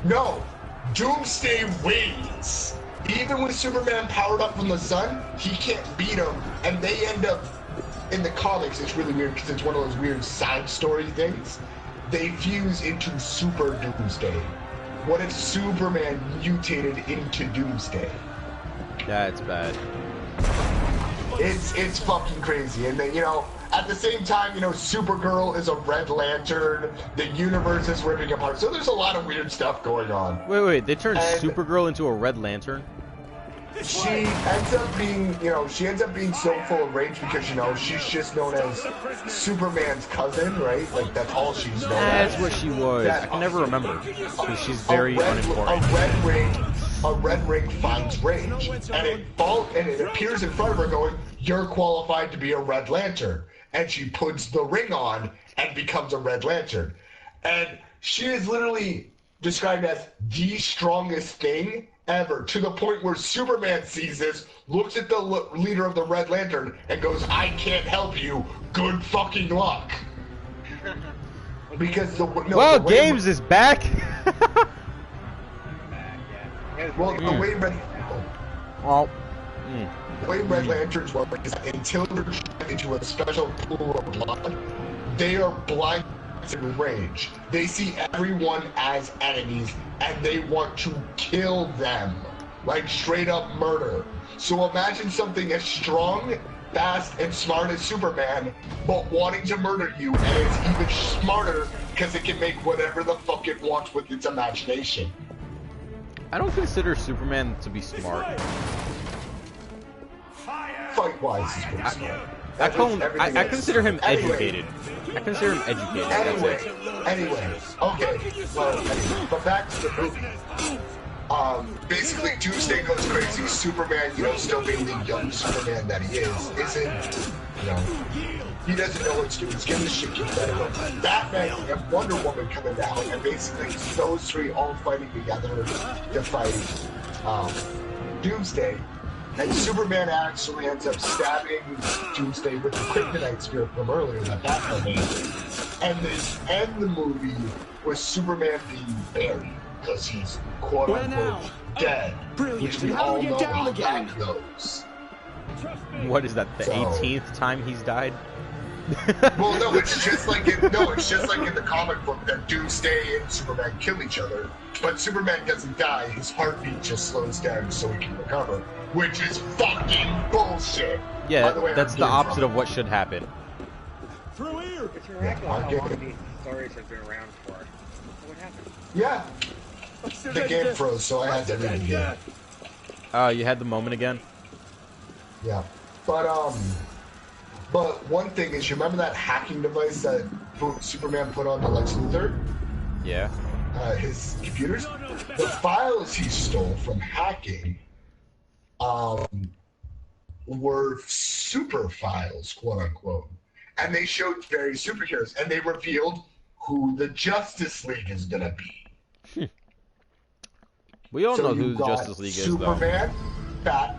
No! Doomsday wins! Even with Superman powered up from the sun, he can't beat him, and they end up, in the comics, it's really weird because it's one of those weird side story things. They fuse into Super Doomsday. What if Superman mutated into Doomsday? That's bad. It's fucking crazy, and then, at the same time, Supergirl is a Red Lantern, the universe is ripping apart, so there's a lot of weird stuff going on. Wait, they turned Supergirl into a Red Lantern? she ends up being, she ends up being so full of rage because, she's just known as Superman's cousin, right? Like, that's all she's known as. That's what she was. I can never remember. Because she's very unimportant. A red ring finds rage. And it appears in front of her going, you're qualified to be a Red Lantern. And she puts the ring on and becomes a Red Lantern. And she is literally described as the strongest thing ever, to the point where Superman sees this, looks at the leader of the Red Lantern, and goes, I can't help you, good fucking luck. Because Games is back! Well, the way Red Lanterns work is that until they're shoved into a special pool of blood, they are blinded with rage. They see everyone as enemies, and they want to kill them. Like, straight up murder. So imagine something as strong, fast, and smart as Superman, but wanting to murder you, and it's even smarter because it can make whatever the fuck it wants with its imagination. I don't consider Superman to be smart. Fight-wise, he's pretty smart. I consider him educated. I consider him educated. Anyway, okay. Well, but back to the movie. Basically, Doomsday goes crazy. Superman, still being the young Superman that he isn't, he doesn't know what to do. He's getting the shit kicked out of him. Batman and Wonder Woman coming down, and basically those three all fighting together to fight Doomsday. And Superman actually ends up stabbing Doomsday with the kryptonite spear from earlier that Batman made. And they end the movie with Superman being buried because he's quote-unquote dead, which we all know how that goes. What is that, the 18th time he's died? Well, no, it's just like in the comic book that Doomsday and Superman kill each other, but Superman doesn't die, his heartbeat just slows down so he can recover, which is fucking bullshit. Yeah, that's the opposite of what should happen. Through here! It's miraculous how long these stories have been around for. What happened? Yeah. The game froze, so I had to read it again. Oh, you had the moment again? Yeah. But one thing is, you remember that hacking device that Superman put on the Lex Luthor? Yeah. His computers? The files he stole from hacking were super files, quote unquote. And they showed various superheroes, and they revealed who the Justice League is gonna be. We all know who the Justice League is, though. Superman,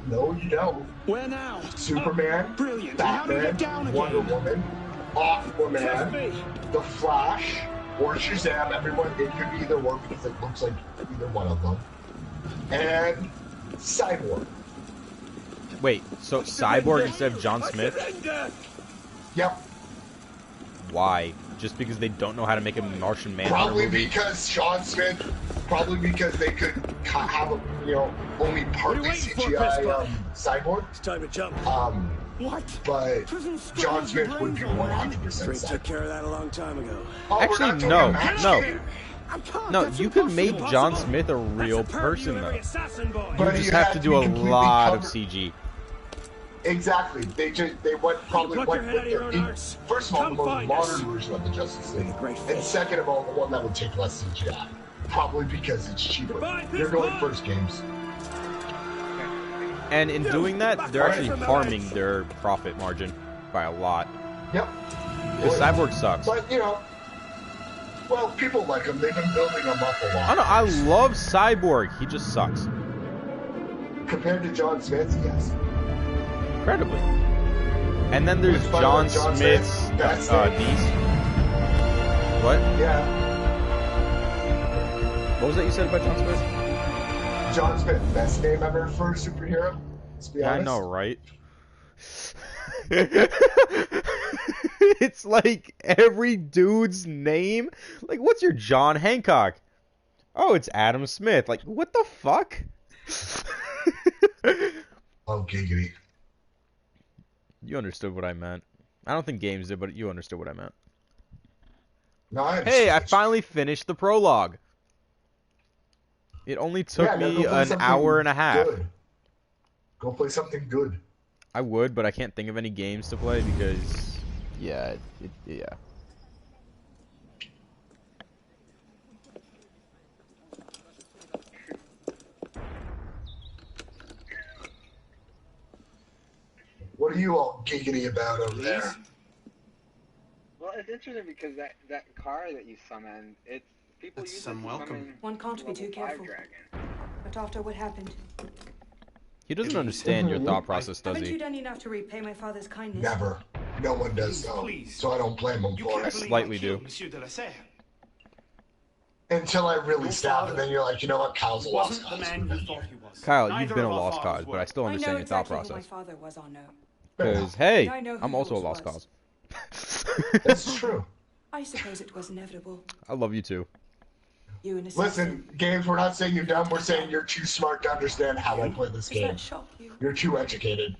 no, you don't. Where now? Superman, Brilliant. Batman, Wonder Woman, Aquaman, The Flash, or Shazam. Everyone, it could be either one because it looks like either one of them. And Cyborg. Wait, so Cyborg instead of John Smith? Yep. Why? Just because they don't know how to make a Martian Manhunter Probably movie? because John Smith. Probably because they could have a, only partly CGI Cyborg. It's time to jump. What? But John Smith would be 100% Cyborg. Took care of that a long time ago. Actually, no. You could make John Smith a real person, though. You just have to do a lot of CG. Exactly. They probably went with first of all, the most modern version of the Justice League, and second of all, the one that would take less CGI. Probably because it's cheaper. You're going first, Games. And in doing that, they're actually harming their profit margin by a lot. Yep. Because Cyborg sucks. But, well, people like him. They've been building him up a lot. I don't know. I love Cyborg. He just sucks. Compared to John Smith, yes. Incredibly. And then there's John Smith's niece. What? Yeah. What was that you said about John Smith? John Smith, best name ever for a superhero. Let's be honest. I know, right? It's like every dude's name. Like, what's your John Hancock? Oh, it's Adam Smith. Like, what the fuck? Oh, giggity. You understood what I meant. I don't think Games did, but you understood what I meant. No, hey, I finally finished the prologue. It only took me an hour and a half. Good. Go play something good. I would, but I can't think of any games to play because, yeah, yeah. What are you all giggity about over there? Well, it's interesting because that car that you summon, it's people use it to summon One can't be too careful. dragon. But after what happened, He doesn't understand your thought process, does haven't you he? done enough to repay my father's kindness? Never. No one does though. So I don't blame him for I it. slightly do. Until I really stab, and then you're like, you know what, Kyle's a lost cause. Kyle, you've been a lost cause, but I still understand your thought Who my process. father was, Arno. Because, hey, I know who I'm also a yours lost was. cause. That's true. I suppose it was inevitable. I love you too. You and Listen, games, we're not saying you're dumb, we're saying you're too smart to understand how I play this Does game. that shock you? You're too educated.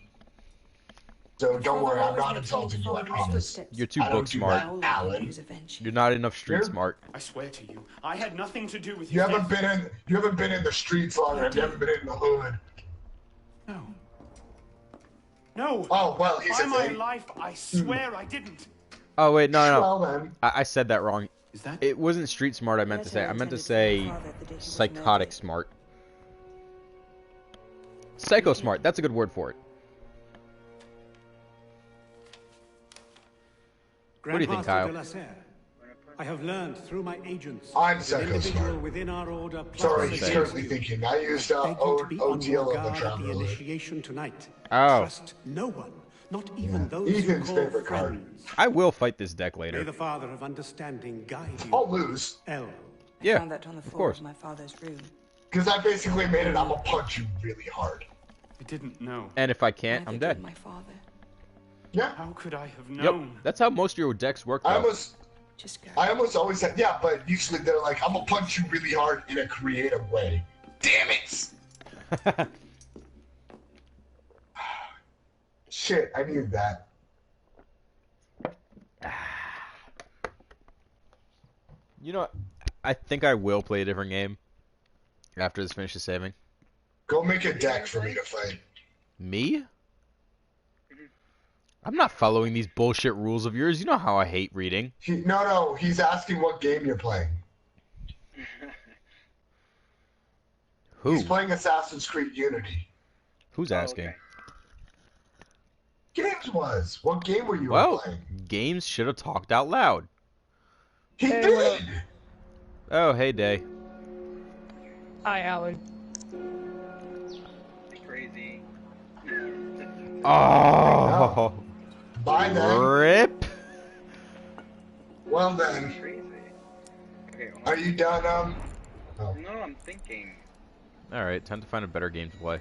So don't worry, I'm not insulting you, I promise. You're too I don't book do smart. that, Alan. You're not enough street You're- smart. I swear to you, I had nothing to do with You his haven't death. been in the streets long enough, you haven't been in the hood. No. No. Oh, well, he's By a my thing. life, I swear I didn't. Oh wait, no. Well, then. I said that wrong. Is that? It wasn't street smart. I meant to say. I meant to say psychotic smart. Psycho smart. That's a good word for it. What do you think, Kyle? I have learned through my agents. I'm that psycho individual smart. within our order. Sorry, plus he's the currently rescue. thinking. I used Beg you to be on your OTL of the guard at the traveler. initiation tonight. Oh. Trust no one, not even those Ethan's you call favorite card. friends. I will fight this deck May later. the Father of Understanding guide you. I'll lose. L. Yeah, Found that on the of floor course. of my father's room. Because I basically made it, I'm gonna punch you really hard. I didn't know. And if I can't, I'm dead. My father. Yeah. How could I have Yep. known? That's how most of your decks work, I though. almost always said, yeah, but usually they're like, I'm gonna punch you really hard in a creative way. Damn it! Shit, I needed that. You know, I think I will play a different game after this finishes saving. Go make a deck for me to fight. Me? I'm not following these bullshit rules of yours. You know how I hate reading. No, he's asking what game you're playing. Who? He's playing Assassin's Creed Unity. Who's asking? Games was. What game were you Well, playing? games should have talked out loud. He did! Oh, hey, Day. Hi, Alan. Crazy. Oh. Bye then. Rip. Well then. Okay, Are you done, No, I'm thinking. Alright, time to find a better game to play.